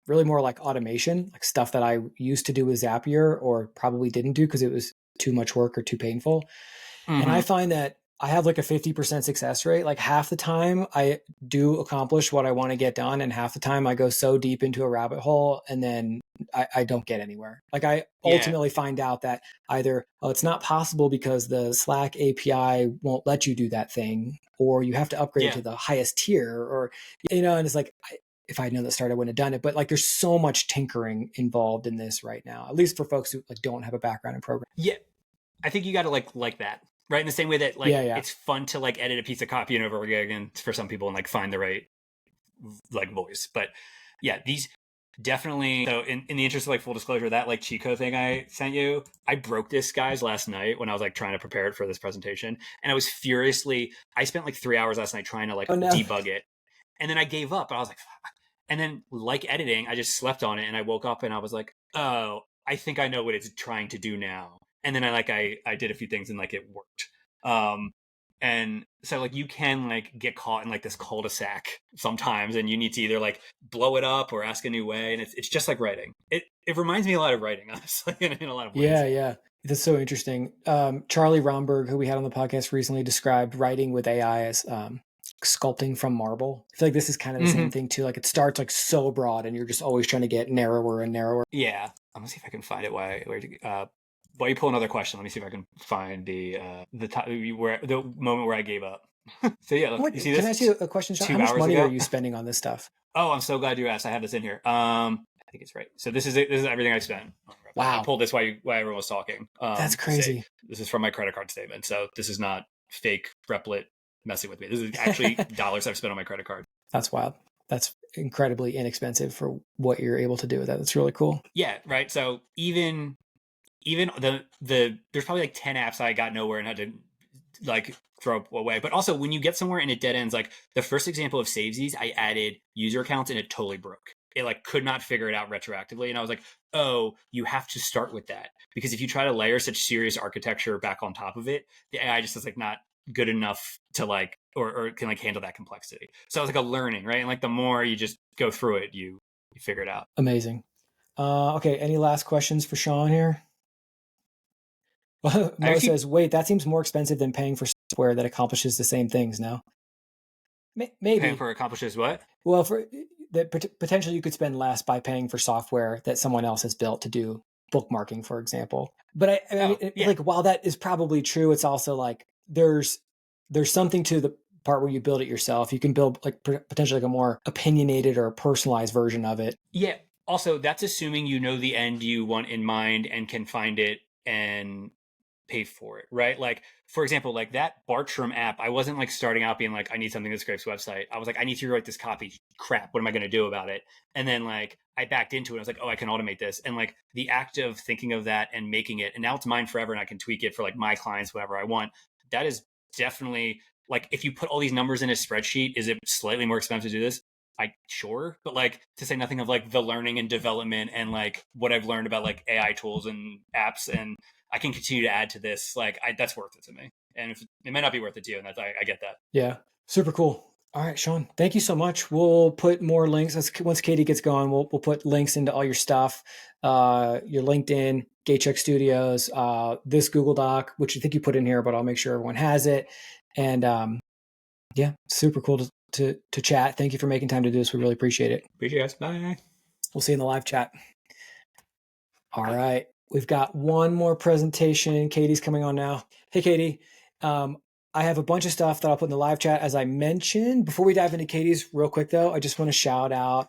really more like automation, like stuff that I used to do with Zapier or probably didn't do because it was too much work or too painful. And I find that I have like a 50% success rate. Like, half the time I do accomplish what I want to get done, and half the time I go so deep into a rabbit hole and then I don't get anywhere. Like, I ultimately find out that either, oh, it's not possible because the Slack API won't let you do that thing, or you have to upgrade to the highest tier, or, you know, and it's like, if I had known that start, I wouldn't have done it. But like, there's so much tinkering involved in this right now, at least for folks who like don't have a background in programming. Yeah, I think you got to like that. Right, in the same way that like it's fun to like edit a piece of copy and over again for some people and like find the right like voice. But yeah, these definitely. So in the interest of like full disclosure, that like Chico thing I sent you, I broke this guys last night when I was like trying to prepare it for this presentation, and I was furiously. I spent like 3 hours last night trying to like debug it, and then I gave up. I was like, fuck. And then like editing, I just slept on it, and I woke up and I was like, oh, I think I know what it's trying to do now. And then I did a few things and like it worked. And so like you can like get caught in like this cul-de-sac sometimes, and you need to either like blow it up or ask a new way. And it's just like writing. It reminds me a lot of writing, honestly, in a lot of ways. Yeah. That's so interesting. Charlie Romberg, who we had on the podcast recently, described writing with AI as sculpting from marble. I feel like this is kind of the same thing too. Like, it starts like so broad and you're just always trying to get narrower and narrower. Yeah. I'm gonna see if I can find it while you pull another question, let me see if I can find the moment where I gave up. So yeah, look, you see this? Can I ask you a question, Sean? How much money are you spending on this stuff? Oh, I'm so glad you asked. I have this in here. I think it's right. So this is it. This is everything I spent. Wow. I pulled this while everyone was talking. That's crazy. This is from my credit card statement. So this is not fake Replit messing with me. This is actually dollars I've spent on my credit card. That's wild. That's incredibly inexpensive for what you're able to do with that. That's really cool. Yeah, right. So even the there's probably like 10 apps I got nowhere and had to like throw away. But also, when you get somewhere and it dead ends, like the first example of Savesies, I added user accounts and it totally broke. It like could not figure it out retroactively. And I was like, oh, you have to start with that, because if you try to layer such serious architecture back on top of it, the AI just is like not good enough to like or can like handle that complexity. So it was like a learning, right? And like the more you just go through it, you figure it out. Amazing. Okay, any last questions for Sean here? Mo says, wait, that seems more expensive than paying for software that accomplishes the same things. No, Paying maybe. for accomplishes what? Well, for that potentially you could spend less by paying for software that someone else has built to do bookmarking, for example. But I mean, yeah. like, while that is probably true, it's also like there's something to the part where you build it yourself. You can build like potentially like a more opinionated or personalized version of it. Yeah. Also, that's assuming you know the end you want in mind and can find it and pay for it, right? Like, for example, like that Bartram app, I wasn't like starting out being like, I need something that scrapes website. I was like, I need to rewrite this copy. Crap, what am I going to do about it? And then like I backed into it. I was like, oh, I can automate this. And like the act of thinking of that and making it, and now it's mine forever and I can tweak it for like my clients, whoever I want. That is definitely like, if you put all these numbers in a spreadsheet, is it slightly more expensive to do this? Sure, but like, to say nothing of like the learning and development and like what I've learned about like AI tools and apps, and I can continue to add to this. Like, that's worth it to me. And if it might not be worth it to you, and I get that. Yeah, super cool. All right, Sean, thank you so much. We'll put more links once Katie gets going. We'll put links into all your stuff, your LinkedIn, Gatecheck Studios, this Google Doc, which I think you put in here, but I'll make sure everyone has it. And yeah, super cool to chat. Thank you for making time to do this. We really appreciate it. Appreciate you guys. Bye. We'll see you in the live chat. All right. We've got one more presentation. Katie's coming on now. Hey, Katie. I have a bunch of stuff that I'll put in the live chat, as I mentioned. Before we dive into Katie's, real quick, though, I just want to shout out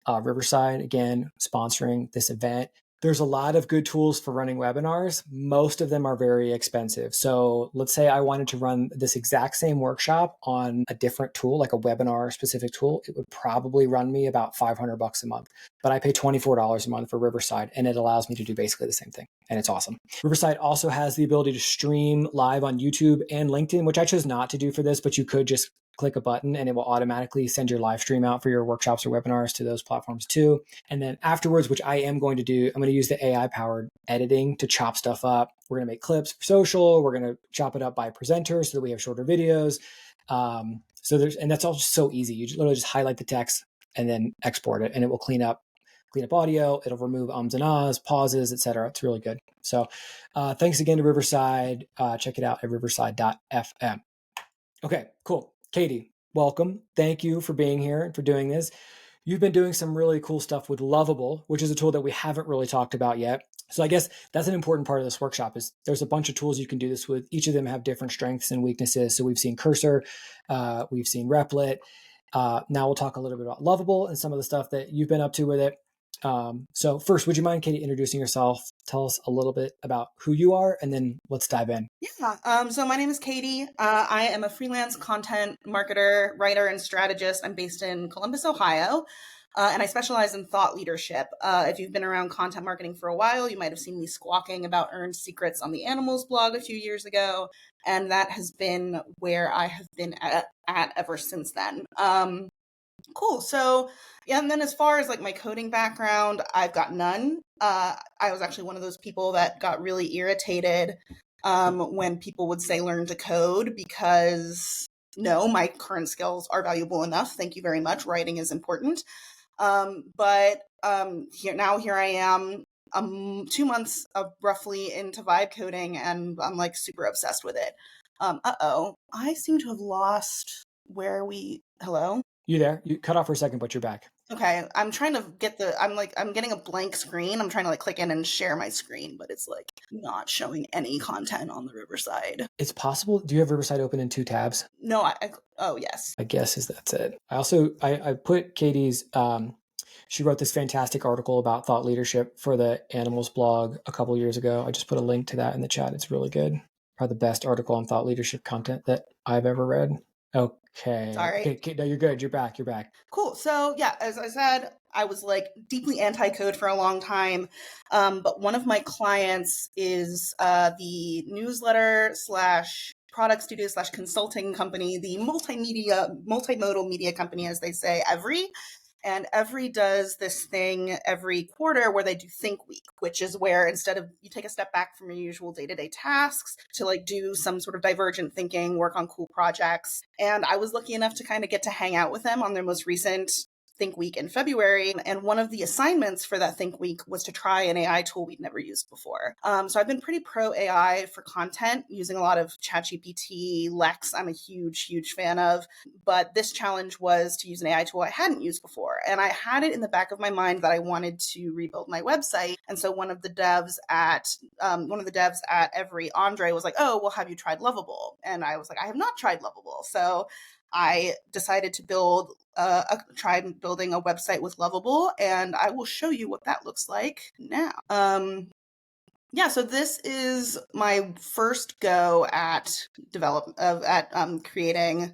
Riverside, again, sponsoring this event. There's a lot of good tools for running webinars. Most of them are very expensive. So let's say I wanted to run this exact same workshop on a different tool, like a webinar specific tool. It would probably run me about $500 a month, but I pay $24 a month for Riverside, and it allows me to do basically the same thing. And it's awesome. Riverside also has the ability to stream live on YouTube and LinkedIn, which I chose not to do for this, but you could just click a button and it will automatically send your live stream out for your workshops or webinars to those platforms too. And then afterwards, which I am going to do, I'm going to use the AI powered editing to chop stuff up. We're going to make clips for social. We're going to chop it up by presenter so that we have shorter videos. And that's all just so easy. You literally just highlight the text and then export it, and it will clean up audio. It'll remove ums and ahs, pauses, etc. It's really good. So thanks again to Riverside. Check it out at riverside.fm. Okay, cool. Katie, welcome. Thank you for being here and for doing this. You've been doing some really cool stuff with Lovable, which is a tool that we haven't really talked about yet. So I guess that's an important part of this workshop. Is there's a bunch of tools you can do this with. Each of them have different strengths and weaknesses. So we've seen Cursor, we've seen Replit. Now we'll talk a little bit about Lovable and some of the stuff that you've been up to with it. So first, would you mind, Katie, introducing yourself? Tell us a little bit about who you are, and then let's dive in. Yeah. So my name is Katie. I am a freelance content marketer, writer, and strategist. I'm based in Columbus, Ohio, and I specialize in thought leadership. If you've been around content marketing for a while, you might have seen me squawking about earned secrets on the Animals blog a few years ago, and that has been where I have been at ever since then. Cool. So, yeah, and then as far as like my coding background, I've got none. I was actually one of those people that got really irritated when people would say learn to code, because no, my current skills are valuable enough. Thank you very much. Writing is important. But here I am, 2 months of roughly into vibe coding, and I'm like super obsessed with it. I seem to have lost hello? You there? You cut off for a second, but you're back. Okay, I'm trying to get I'm getting a blank screen. I'm trying to like click in and share my screen, but it's like not showing any content on the Riverside. It's possible. Do you have Riverside open in 2 tabs? No, oh yes. I guess that's it. I also, I put Katie's, she wrote this fantastic article about thought leadership for the Animals blog a couple years ago. I just put a link to that in the chat. It's really good. Probably the best article on thought leadership content that I've ever read. Okay. Sorry. Okay, no, you're good. You're back. Cool. So yeah, as I said, I was like deeply anti-code for a long time. But one of my clients is the newsletter / product studio / consulting company, the multimodal media company, as they say, Every. And Every does this thing every quarter where they do Think Week, which is where instead of you take a step back from your usual day-to-day tasks to like do some sort of divergent thinking, work on cool projects. And I was lucky enough to kind of get to hang out with them on their most recent Think Week in February. And one of the assignments for that Think Week was to try an AI tool we'd never used before. So I've been pretty pro AI for content, using a lot of ChatGPT, Lex, I'm a huge fan of. But this challenge was to use an AI tool I hadn't used before. And I had it in the back of my mind that I wanted to rebuild my website. And so one of the devs at Every, Andre, was like, oh, well, have you tried Lovable? And I was like, I have not tried Lovable. So I decided to try building a website with Lovable, and I will show you what that looks like now. So this is my first go at creating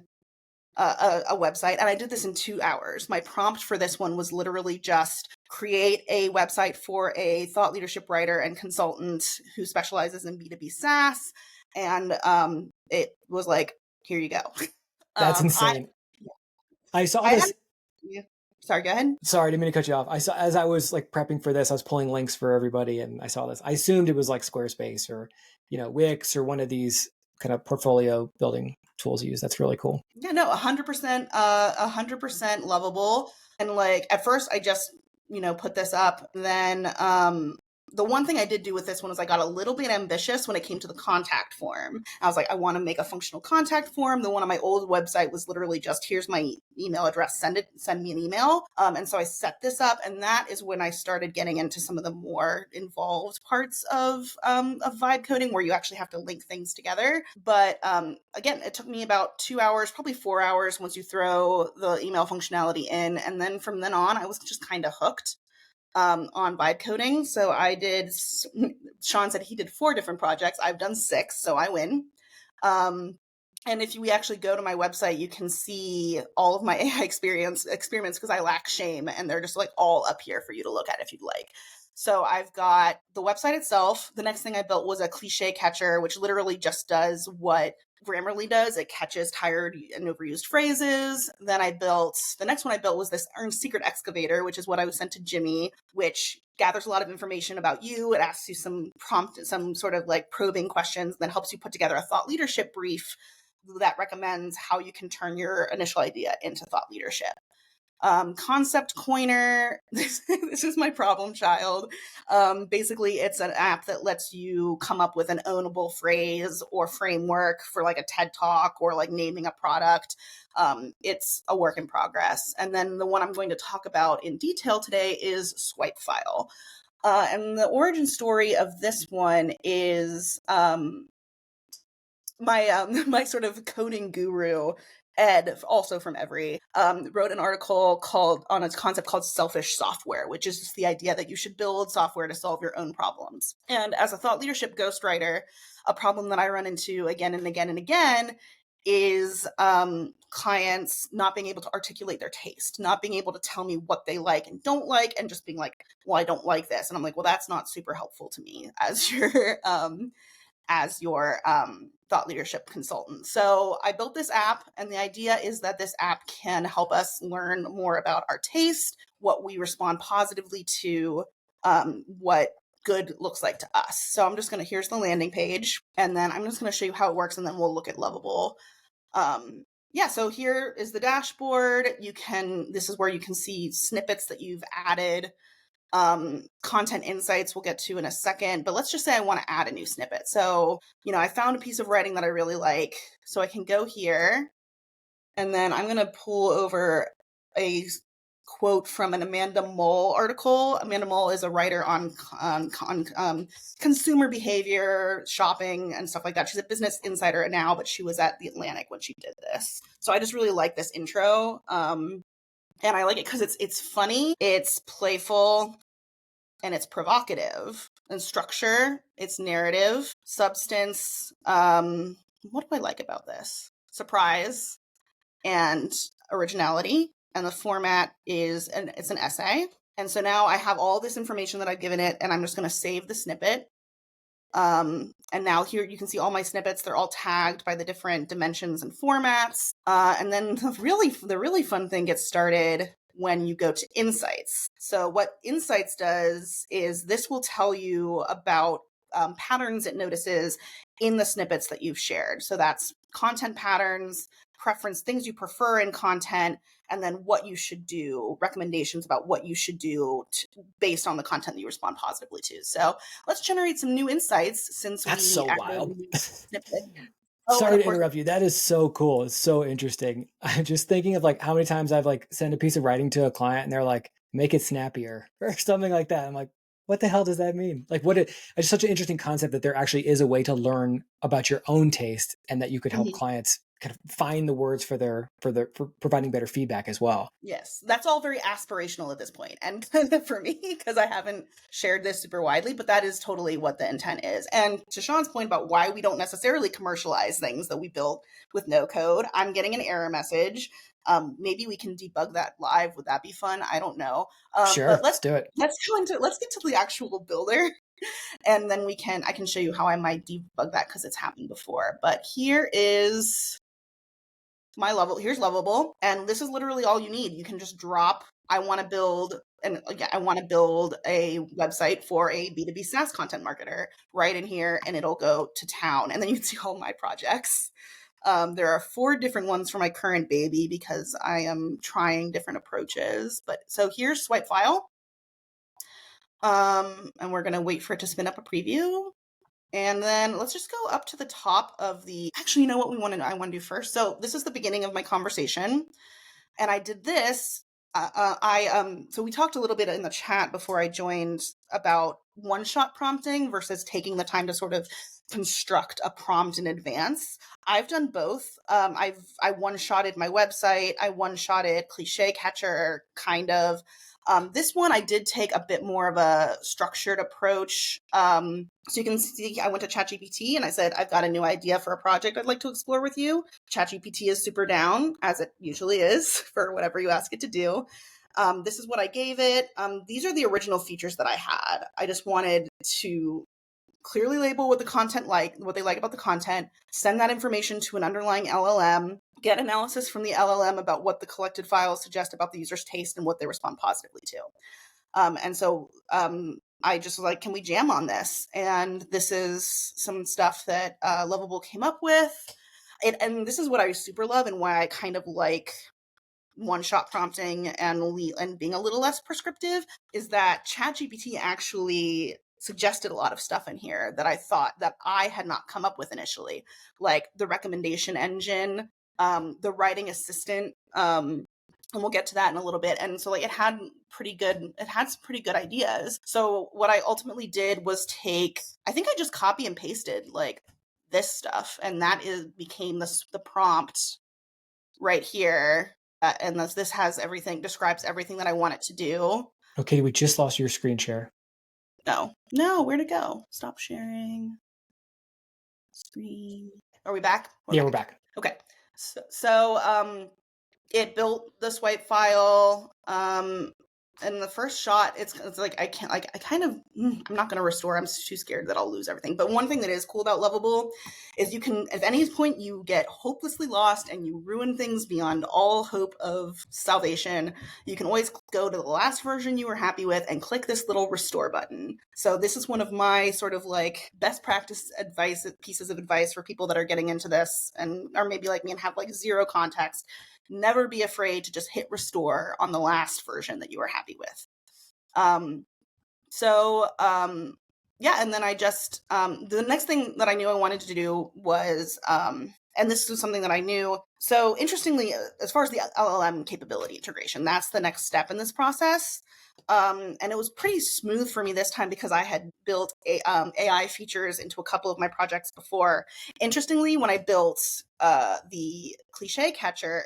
a website, and I did this in 2 hours. My prompt for this one was literally just create a website for a thought leadership writer and consultant who specializes in B2B SaaS, and it was like, here you go. That's insane. I saw this. Sorry, go ahead. Sorry, didn't mean to cut you off. I saw, as I was like prepping for this, I was pulling links for everybody, and I saw this. I assumed it was like Squarespace or, Wix or one of these kind of portfolio building tools you use. That's really cool. Yeah, no, 100%, 100% Lovable. And like at first, I just put this up. Then the one thing I did do with this one was I got a little bit ambitious when it came to the contact form. I was like, I want to make a functional contact form. The one on my old website was literally just, here's my email address, send me an email. And so I set this up, and that is when I started getting into some of the more involved parts of vibe coding, where you actually have to link things together. But again, it took me about 2 hours, probably 4 hours once you throw the email functionality in. And then from then on, I was just kind of hooked on vibe coding. So Sean said he did 4 different projects. I've done 6, so I win. And if we actually go to my website, you can see all of my AI experiments because I lack shame, and they're just like all up here for you to look at if you'd like. So I've got the website itself. The next thing I built was a cliche catcher, which literally just does what Grammarly does. It catches tired and overused phrases. Then the next one I built was this Earn Secret Excavator, which is what I was sent to Jimmy, which gathers a lot of information about you. It asks you some sort of like probing questions, then helps you put together a thought leadership brief that recommends how you can turn your initial idea into thought leadership. Concept Coiner, this is my problem child. Basically, it's an app that lets you come up with an ownable phrase or framework for like a TED Talk or like naming a product. It's a work in progress. And then the one I'm going to talk about in detail today is Swipe File. And the origin story of this one is my sort of coding guru, Ed, also from Every, wrote an article on a concept called selfish software, which is just the idea that you should build software to solve your own problems. And as a thought leadership ghostwriter, a problem that I run into again and again and again is clients not being able to articulate their taste, not being able to tell me what they like and don't like, and just being like, well, I don't like this. And I'm like, well, that's not super helpful to me as your thought leadership consultant. So I built this app, and the idea is that this app can help us learn more about our taste, what we respond positively to, what good looks like to us. So here's the landing page, and then I'm just going to show you how it works, and then we'll look at Lovable. So here is the dashboard. This is where you can see snippets that you've added. Content insights we'll get to in a second, but let's just say I want to add a new snippet. So, I found a piece of writing that I really like, so I can go here, and then I'm going to pull over a quote from an Amanda Mole article. Amanda Mole is a writer on consumer behavior, shopping, and stuff like that. She's a Business Insider now, but she was at The Atlantic when she did this. So I just really like this intro. And I like it because it's funny, it's playful, and it's provocative. And structure, it's narrative, substance. What do I like about this? Surprise and originality. And the format it's an essay. And so now I have all this information that I've given it, and I'm just going to save the snippet. And now here you can see all my snippets. They're all tagged by the different dimensions and formats. And then the really fun thing gets started when you go to Insights. So what Insights does is this will tell you about patterns it notices in the snippets that you've shared. So that's content patterns, preference, things you prefer in content, and then what you should do, recommendations about what you should do based on the content that you respond positively to. So let's generate some new insights since That's we so wild. snipped it. Sorry to interrupt you. That is so cool. It's so interesting. I'm just thinking of like how many times I've like sent a piece of writing to a client and they're like, make it snappier or something like that. I'm like, what the hell does that mean? Like it's such an interesting concept that there actually is a way to learn about your own taste and that you could help clients kind of find the words for providing better feedback as well. Yes, that's all very aspirational at this point, and for me, because I haven't shared this super widely, but that is totally what the intent is. And to Sean's point about why we don't necessarily commercialize things that we built with no code, I'm getting an error message. Maybe we can debug that live. Would that be fun? I don't know. Sure, but let's do it. Let's get to the actual builder, and then I can show you how I might debug that because it's happened before. But here is my level. Here's Lovable, and this is literally all you need. You can just drop, I want to build a website for a B2B SaaS content marketer right in here, and it'll go to town. And then you can see all my projects. There are 4 different ones for my current baby because I am trying different approaches. But so here's Swipe File. And we're going to wait for it to spin up a preview. And then let's just go up to the top of actually, you know what I want to do first? So this is the beginning of my conversation. And I did this. So we talked a little bit in the chat before I joined about one-shot prompting versus taking the time to sort of construct a prompt in advance. I've done both. I one-shotted my website. I one-shotted Cliche Catcher, kind of. This one, I did take a bit more of a structured approach. So you can see, I went to ChatGPT and I said, I've got a new idea for a project I'd like to explore with you. ChatGPT is super down, as it usually is, for whatever you ask it to do. This is what I gave it. These are the original features that I had. I just wanted to clearly label what they like about the content, send that information to an underlying LLM, get analysis from the LLM about what the collected files suggest about the user's taste and what they respond positively to. And so I just was like, can we jam on this? And this is some stuff that Lovable came up with. And this is what I super love and why I kind of like one-shot prompting and being a little less prescriptive, is that ChatGPT actually suggested a lot of stuff in here that I thought that I had not come up with initially, like the recommendation engine, the writing assistant, and we'll get to that in a little bit. And so like it had some pretty good ideas. So what I ultimately did was I think I just copy and pasted like this stuff, and that became the prompt right here. And this has describes everything that I want it to do. Okay, we just lost your screen share. No, where'd it go? Stop sharing screen. Are we back? We're back. Okay. So it built the swipe file. And the first shot, it's like, I'm not going to restore. I'm too scared that I'll lose everything. But one thing that is cool about Lovable is you can, at any point you get hopelessly lost and you ruin things beyond all hope of salvation, you can always go to the last version you were happy with and click this little restore button. So this is one of my sort of like best practice pieces of advice for people that are getting into this and are maybe like me and have like zero context. Never be afraid to just hit restore on the last version that you were happy with. And then I just, the next thing that I knew I wanted to do was, and this was something that I knew. So interestingly, as far as the LLM capability integration, that's the next step in this process. And it was pretty smooth for me this time because I had built AI features into a couple of my projects before. Interestingly, when I built the Cliche Catcher,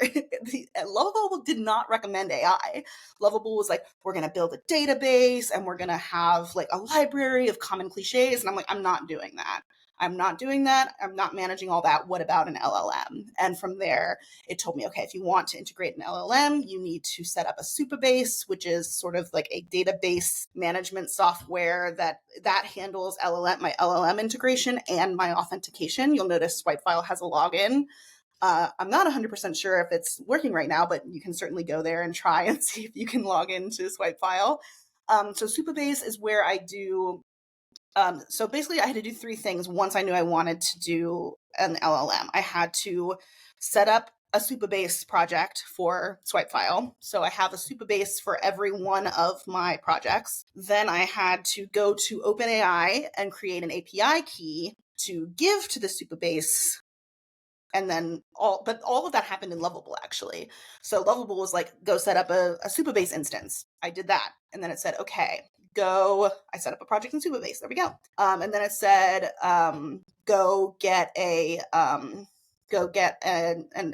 Lovable did not recommend AI. Lovable was like, we're going to build a database and we're going to have like a library of common cliches. And I'm like, I'm not doing that. I'm not managing all that. What about an LLM? And from there, it told me, okay, if you want to integrate an LLM, you need to set up a Supabase, which is sort of like a database management software that handles my LLM integration and my authentication. You'll notice Swipefile has a login. I'm not 100% sure if it's working right now, but you can certainly go there and try and see if you can log into Swipefile. So Supabase is where I do. So basically I had to do 3 things once I knew I wanted to do an LLM. I had to set up a Supabase project for Swipefile. So I have a Supabase for every one of my projects. Then I had to go to OpenAI and create an API key to give to the Supabase. And then all of that happened in Lovable, actually. So Lovable was like, go set up a Supabase instance. I did that. And then it said, okay, I set up a project in Supabase. There we go. And then it said, go get an OpenAI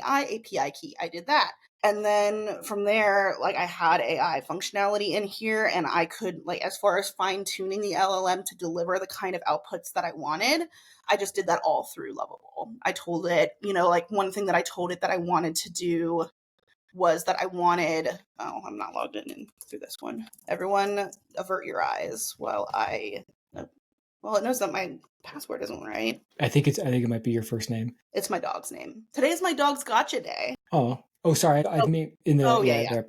API key. I did that. And then from there, like, I had AI functionality in here, and I could, like, as far as fine tuning the LLM to deliver the kind of outputs that I wanted, I just did that all through Lovable. I told it, like, one thing that I told it that I wanted to do was that I wanted, I'm not logged in through this one. Everyone avert your eyes while it knows that my password isn't right. I think it might be your first name. It's my dog's name. Today is my dog's gotcha day. Oh, sorry. I mean, in the yeah. there.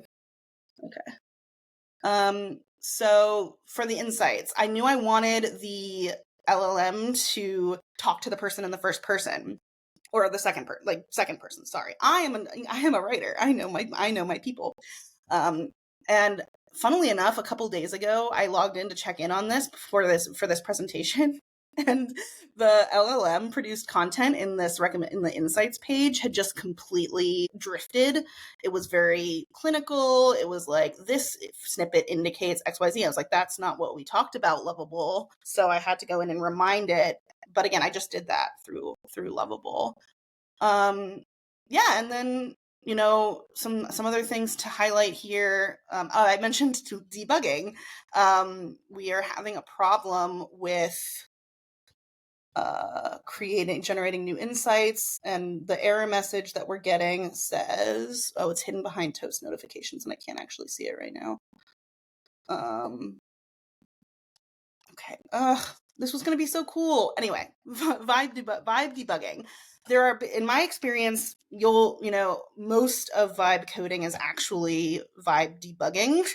Okay. So for the insights, I knew I wanted the LLM to talk to the person in the first person, or the second person. Sorry, I am a writer. I know my people. And funnily enough, a couple days ago, I logged in to check in on this for this presentation, and the LLM produced content in the insights page had just completely drifted. It was very clinical. It was like, this snippet indicates XYZ. I was like, that's not what we talked about, Lovable. So I had to go in and remind it. But again, I just did that through Lovable. And then some other things to highlight here. I mentioned debugging. We are having a problem with generating new insights, and the error message that we're getting says, it's hidden behind toast notifications, and I can't actually see it right now. Okay. This was going to be so cool. Anyway, vibe debugging. There are, in my experience, most of vibe coding is actually vibe debugging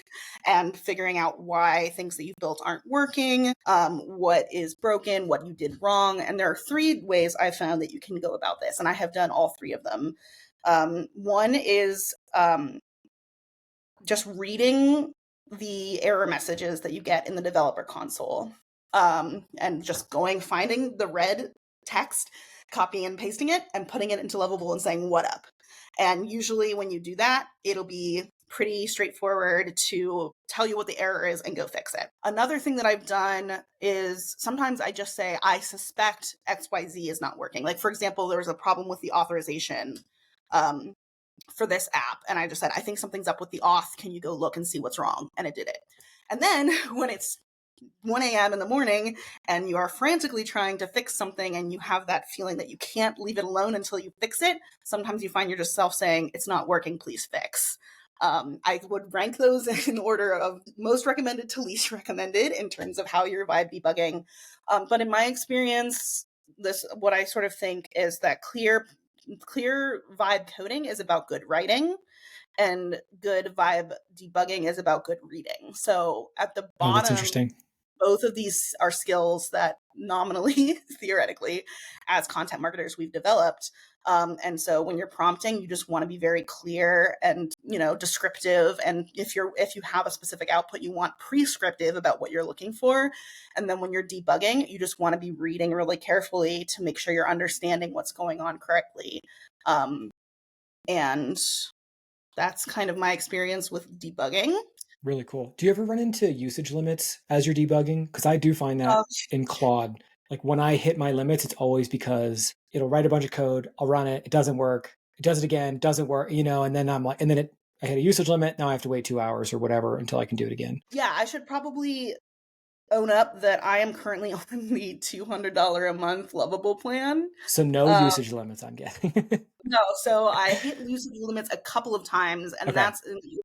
and figuring out why things that you've built aren't working, what is broken, what you did wrong. And there are 3 ways I found that you can go about this, and I have done all 3 of them. One is just reading the error messages that you get in the developer console, and just finding the red text, copying and pasting it, and putting it into Lovable and saying, what up? And usually when you do that, it'll be pretty straightforward to tell you what the error is and go fix it. Another thing that I've done is sometimes I just say, I suspect XYZ is not working. Like, for example, there was a problem with the authorization for this app, and I just said, I think something's up with the auth. Can you go look and see what's wrong? And it did it. And then when it's 1 a.m. in the morning and you are frantically trying to fix something and you have that feeling that you can't leave it alone until you fix it, sometimes you find yourself saying, it's not working, please fix. I would rank those in order of most recommended to least recommended in terms of how you're vibe debugging. But in my experience, what I sort of think is that clear vibe coding is about good writing, and good vibe debugging is about good reading. So at the bottom, that's interesting. Both of these are skills that nominally, theoretically, as content marketers, we've developed. And so when you're prompting, you just want to be very clear and, descriptive. And if you have a specific output, you want prescriptive about what you're looking for. And then when you're debugging, you just want to be reading really carefully to make sure you're understanding what's going on correctly. And that's kind of my experience with debugging. Really cool. Do you ever run into usage limits as you're debugging? Because I do find that in Claude. Like, when I hit my limits, it's always because it'll write a bunch of code, I'll run it, it doesn't work, it does it again, doesn't work, and then I'm like, I hit a usage limit, now I have to wait 2 hours or whatever until I can do it again. Yeah, I should probably own up that I am currently on the $200 a month Lovable plan. So no usage limits, I'm guessing. No, so I hit usage limits a couple of times, and that's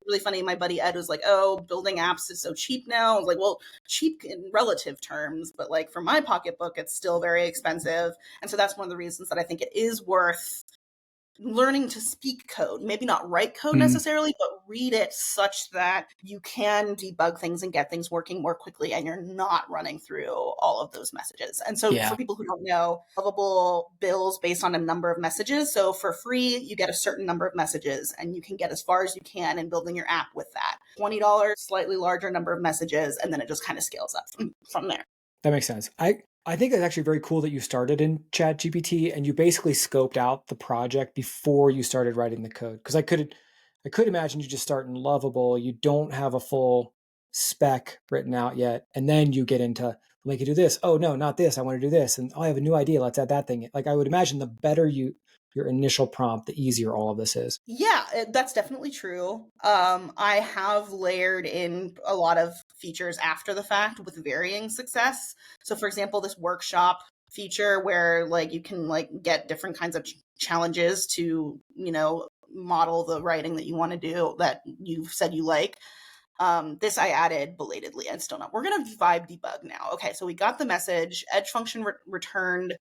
really funny. My buddy Ed was like, oh, building apps is so cheap now. I was like, well, cheap in relative terms, but like for my pocketbook, it's still very expensive. And so that's one of the reasons that I think it is worth learning to speak code, maybe not write code necessarily, but read it such that you can debug things and get things working more quickly, and you're not running through all of those messages. And so for people who don't know, Lovable bills based on a number of messages. So for free, you get a certain number of messages, and you can get as far as you can in building your app with that. $20, slightly larger number of messages, and then it just kind of scales up from there. That makes sense. I think it's actually very cool that you started in ChatGPT and you basically scoped out the project before you started writing the code. Because I could imagine you just start in Lovable, you don't have a full spec written out yet, and then you get into, like, you do this. Oh no, not this. I want to do this, and I have a new idea. Let's add that thing. Like, I would imagine the better your initial prompt, the easier all of this is. Yeah, that's definitely true. I have layered in a lot of features after the fact with varying success. So for example, this workshop feature where like you can like get different kinds of challenges to, model the writing that you want to do that you've said you like. This I added belatedly and still not. We're going to vibe debug now. Okay, so we got the message. Edge function returned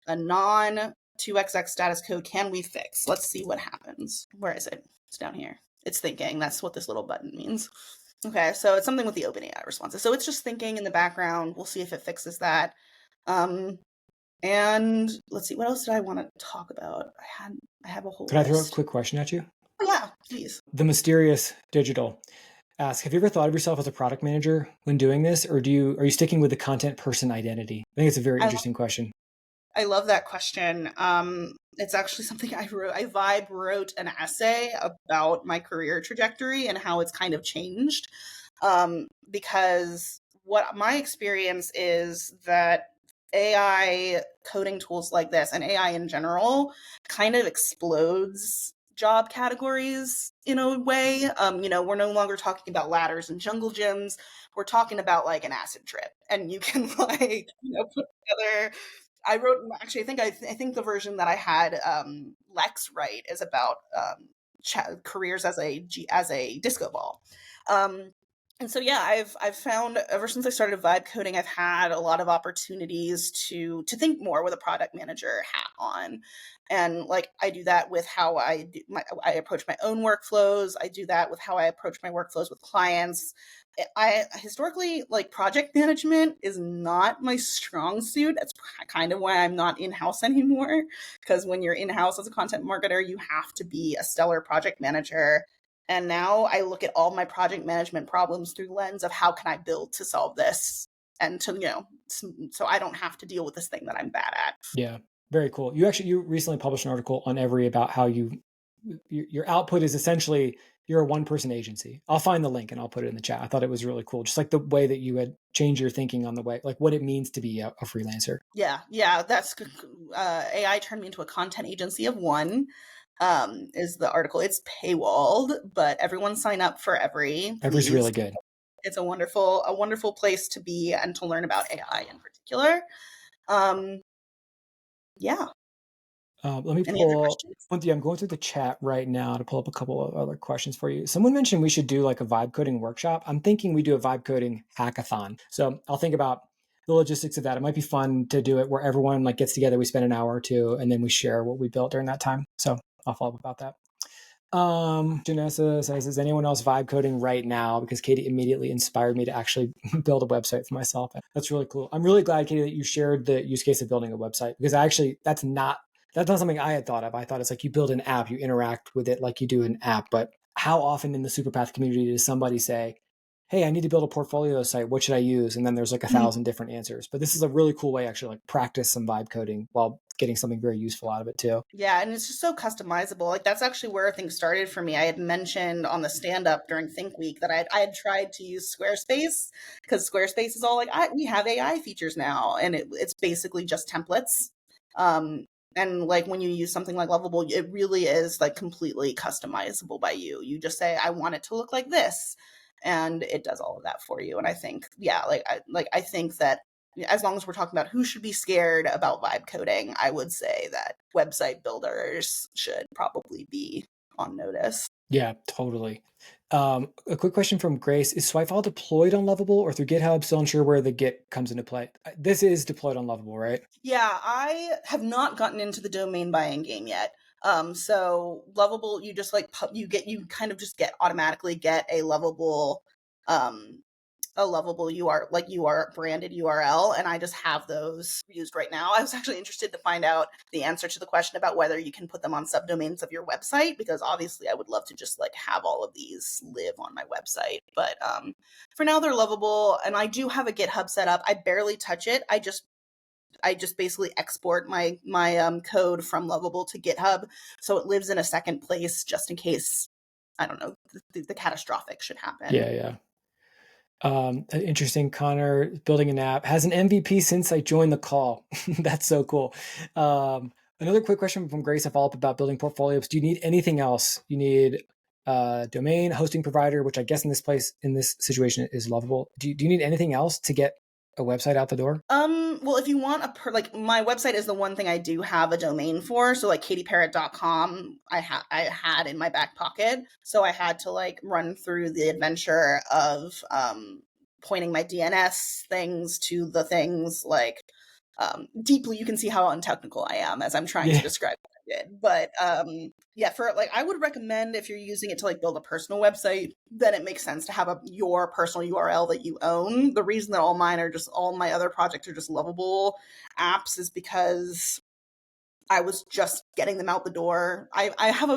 a non 2xx status code. Can we fix? Let's see what happens. Where is it? It's down here. It's thinking. That's what this little button means. Okay, so it's something with the OpenAI responses. So it's just thinking in the background. We'll see if it fixes that. And let's see, what else did I want to talk about? I have a whole Can I throw a list. quick question at you? Oh, yeah, please. The Mysterious Digital asks, have you ever thought of yourself as a product manager when doing this, or are you sticking with the content person identity? I think it's a very interesting question. I love that question. It's actually something I wrote. I wrote an essay about my career trajectory and how it's kind of changed. Because what my experience is that AI coding tools like this and AI in general kind of explodes job categories in a way. We're no longer talking about ladders and jungle gyms. We're talking about like an acid trip, and you can put together. I wrote, actually, I think the version that I had Lex write is about careers as a disco ball. And so, yeah, I've found ever since I started vibe coding, I've had a lot of opportunities to think more with a product manager hat on. And like, I do that with how I approach my own workflows. I do that with how I approach my workflows with clients. I historically, like, project management is not my strong suit. That's kind of why I'm not in-house anymore. Because when you're in-house as a content marketer, you have to be a stellar project manager. And now I look at all my project management problems through the lens of how can I build to solve this, and to, so I don't have to deal with this thing that I'm bad at. Yeah, very cool. You recently published an article on Every about how your output is essentially, you're a one-person agency. I'll find the link and I'll put it in the chat. I thought it was really cool. Just like the way that you had changed your thinking on the way, like what it means to be a freelancer. Yeah. That's AI turned me into a content agency of one. Is the article. It's paywalled, but everyone sign up for Every. Every's really good. It's a wonderful place to be and to learn about AI in particular. Yeah. Let me pull. I'm going through the chat right now to pull up a couple of other questions for you. Someone mentioned we should do like a vibe coding workshop. I'm thinking we do a vibe coding hackathon. So I'll think about the logistics of that. It might be fun to do it where everyone like gets together. We spend an hour or two, and then we share what we built during that time. So I'll follow up about that. Janessa says, is anyone else vibe coding right now? Because Katie immediately inspired me to actually build a website for myself. That's really cool. I'm really glad, Katie, that you shared the use case of building a website, because that's not something I had thought of. I thought it's like you build an app, you interact with it like you do an app. But how often in the Superpath community does somebody say, hey, I need to build a portfolio site. What should I use? And then there's like 1,000 different answers. But this is a really cool way actually like practice some vibe coding while getting something very useful out of it too. Yeah, and it's just so customizable. Like that's actually where things started for me. I had mentioned on the stand-up during Think Week that I had tried to use Squarespace, because Squarespace is all like, we have AI features now, and it's basically just templates. And like when you use something like Lovable, it really is like completely customizable by you. You just say, I want it to look like this, and it does all of that for you. And I think, I think that as long as we're talking about who should be scared about vibe coding, I would say that website builders should probably be on notice. Yeah, totally. A quick question from Grace. Is Swipefile deployed on Lovable or through GitHub? Still unsure where the Git comes into play. This is deployed on Lovable, right? Yeah, I have not gotten into the domain buying game yet. So Lovable, you just like you kind of just automatically get a Lovable UR branded URL, and I just have those used right now. I was actually interested to find out the answer to the question about whether you can put them on subdomains of your website, because obviously I would love to just like have all of these live on my website. But for now they're Lovable, and I do have a GitHub set up. I barely touch it. I just basically export my code from Lovable to GitHub, so it lives in a second place just in case, I don't know, the catastrophic should happen. Yeah. Interesting. Connor, building an app, has an MVP since I joined the call. That's so cool. Another quick question from Grace, a follow-up about building portfolios. Do you need anything else? You need domain, hosting provider, which I guess in this situation is Lovable. Do you need anything else to get a website out the door? Well, if you want like my website is the one thing I do have a domain for. So like katieparrott.com, I had in my back pocket. So I had to like run through the adventure of pointing my DNS things to the things like deeply. You can see how untechnical I am as I'm trying to describe what I did. But yeah, for like, I would recommend if you're using it to like build a personal website, then it makes sense to have your personal URL that you own. The reason that all my other projects are just Lovable apps is because I was just getting them out the door. I have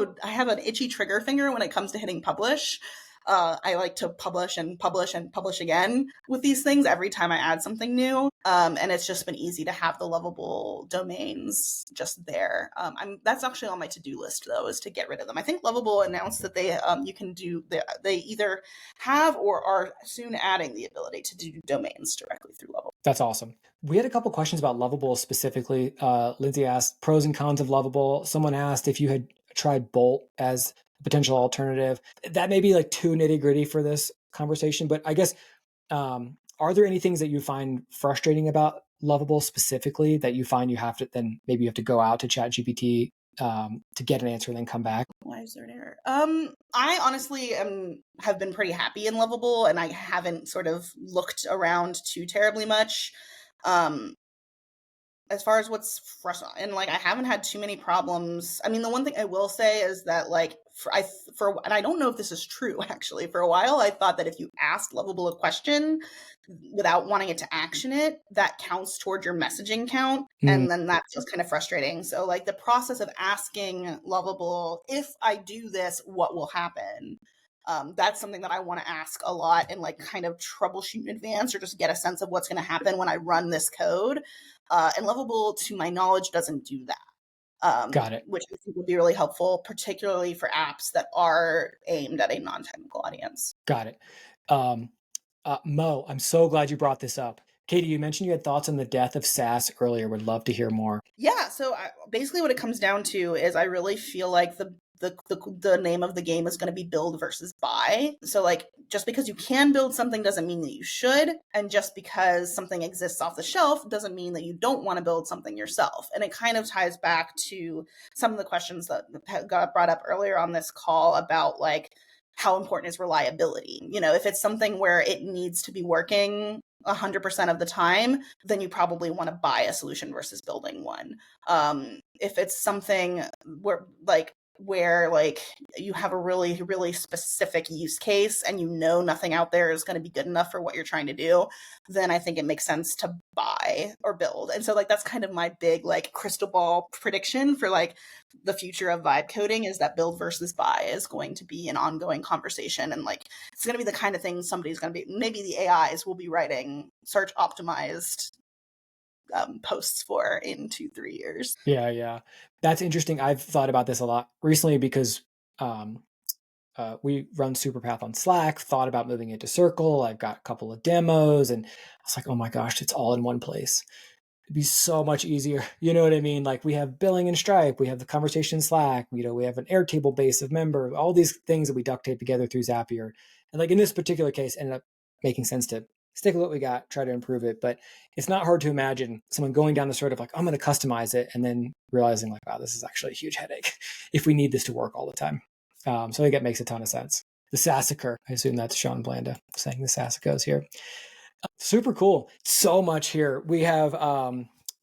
an itchy trigger finger when it comes to hitting publish. I like to publish and publish and publish again with these things every time I add something new. And it's just been easy to have the Lovable domains just there. That's actually on my to-do list though, is to get rid of them. I think Lovable announced that they either have or are soon adding the ability to do domains directly through Lovable. That's awesome. We had a couple questions about Lovable specifically. Lindsay asked pros and cons of Lovable. Someone asked if you had tried Bolt as potential alternative. That may be like too nitty gritty for this conversation, but I guess, are there any things that you find frustrating about Lovable specifically that you find you have to go out to ChatGPT to get an answer and then come back? Why is there an error? I honestly have been pretty happy in Lovable, and I haven't sort of looked around too terribly much. As far as what's frustrating, and like I haven't had too many problems. I mean, the one thing I will say is that like and I don't know if this is true actually. For a while, I thought that if you asked Lovable a question without wanting it to action it, that counts toward your messaging count, and then that feels kind of frustrating. So like the process of asking Lovable, if I do this, what will happen? That's something that I want to ask a lot and like kind of troubleshoot in advance, or just get a sense of what's going to happen when I run this code. And Lovable, to my knowledge, doesn't do that. Got it. Which I think would be really helpful, particularly for apps that are aimed at a non-technical audience. Got it. Mo, I'm so glad you brought this up. Katie, you mentioned you had thoughts on the death of SaaS earlier. Would love to hear more. Yeah, so basically what it comes down to is I really feel like the name of the game is going to be build versus buy. So like, just because you can build something doesn't mean that you should. And just because something exists off the shelf doesn't mean that you don't want to build something yourself. And it kind of ties back to some of the questions that got brought up earlier on this call about like, how important is reliability? You know, if it's something where it needs to be working 100% of the time, then you probably want to buy a solution versus building one. If it's something where you have a really, really specific use case and you know nothing out there is going to be good enough for what you're trying to do, then I think it makes sense to buy or build. And so like that's kind of my big like crystal ball prediction for like the future of vibe coding, is that build versus buy is going to be an ongoing conversation. And like it's going to be the kind of thing maybe the AIs will be writing search optimized posts for in 2-3 years. Yeah. That's interesting. I've thought about this a lot recently because we run Superpath on Slack, thought about moving into Circle. I've got a couple of demos and I was like, oh my gosh, it's all in one place. It'd be so much easier. You know what I mean? Like we have billing in Stripe, we have the conversation in Slack, we have an Airtable base of members, all these things that we duct tape together through Zapier. And like in this particular case, ended up making sense to stick with what we got, try to improve it. But it's not hard to imagine someone going down the sort of like, I'm going to customize it, and then realizing like, wow, this is actually a huge headache if we need this to work all the time. So I think it makes a ton of sense. The Sassacre, I assume that's Sean Blanda saying the Sassacres here. Super cool. So much here. We have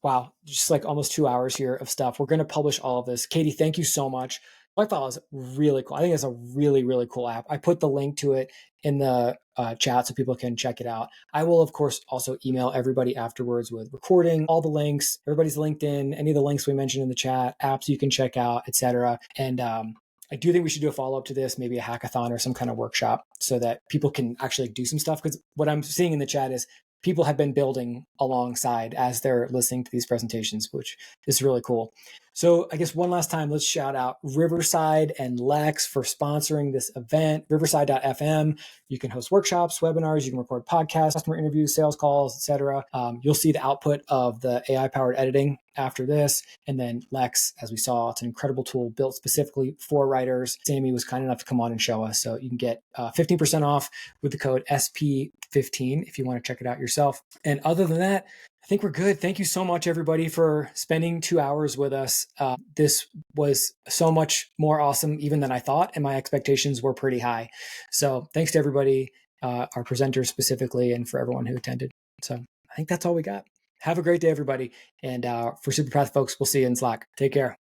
wow, just like almost 2 hours here of stuff. We're going to publish all of this. Katie, thank you so much. Lightfile is really cool. I think it's a really, really cool app. I put the link to it in the chat so people can check it out. I will, of course, also email everybody afterwards with recording, all the links, everybody's LinkedIn, any of the links we mentioned in the chat, apps you can check out, etc. And I do think we should do a follow-up to this, maybe a hackathon or some kind of workshop so that people can actually do some stuff. Because what I'm seeing in the chat is people have been building alongside as they're listening to these presentations, which is really cool. So I guess one last time, let's shout out Riverside and Lex for sponsoring this event. Riverside.fm. You can host workshops, webinars, you can record podcasts, customer interviews, sales calls, etc. You'll see the output of the AI-powered editing after this. And then Lex, as we saw, it's an incredible tool built specifically for writers. Sammy was kind enough to come on and show us. So you can get 15% off with the code SP15 if you want to check it out yourself. And other than that, I think we're good. Thank you so much, everybody, for spending 2 hours with us. This was so much more awesome even than I thought, and my expectations were pretty high. So thanks to everybody, our presenters specifically, and for everyone who attended. So I think that's all we got. Have a great day, everybody. And for SuperPath folks, we'll see you in Slack. Take care.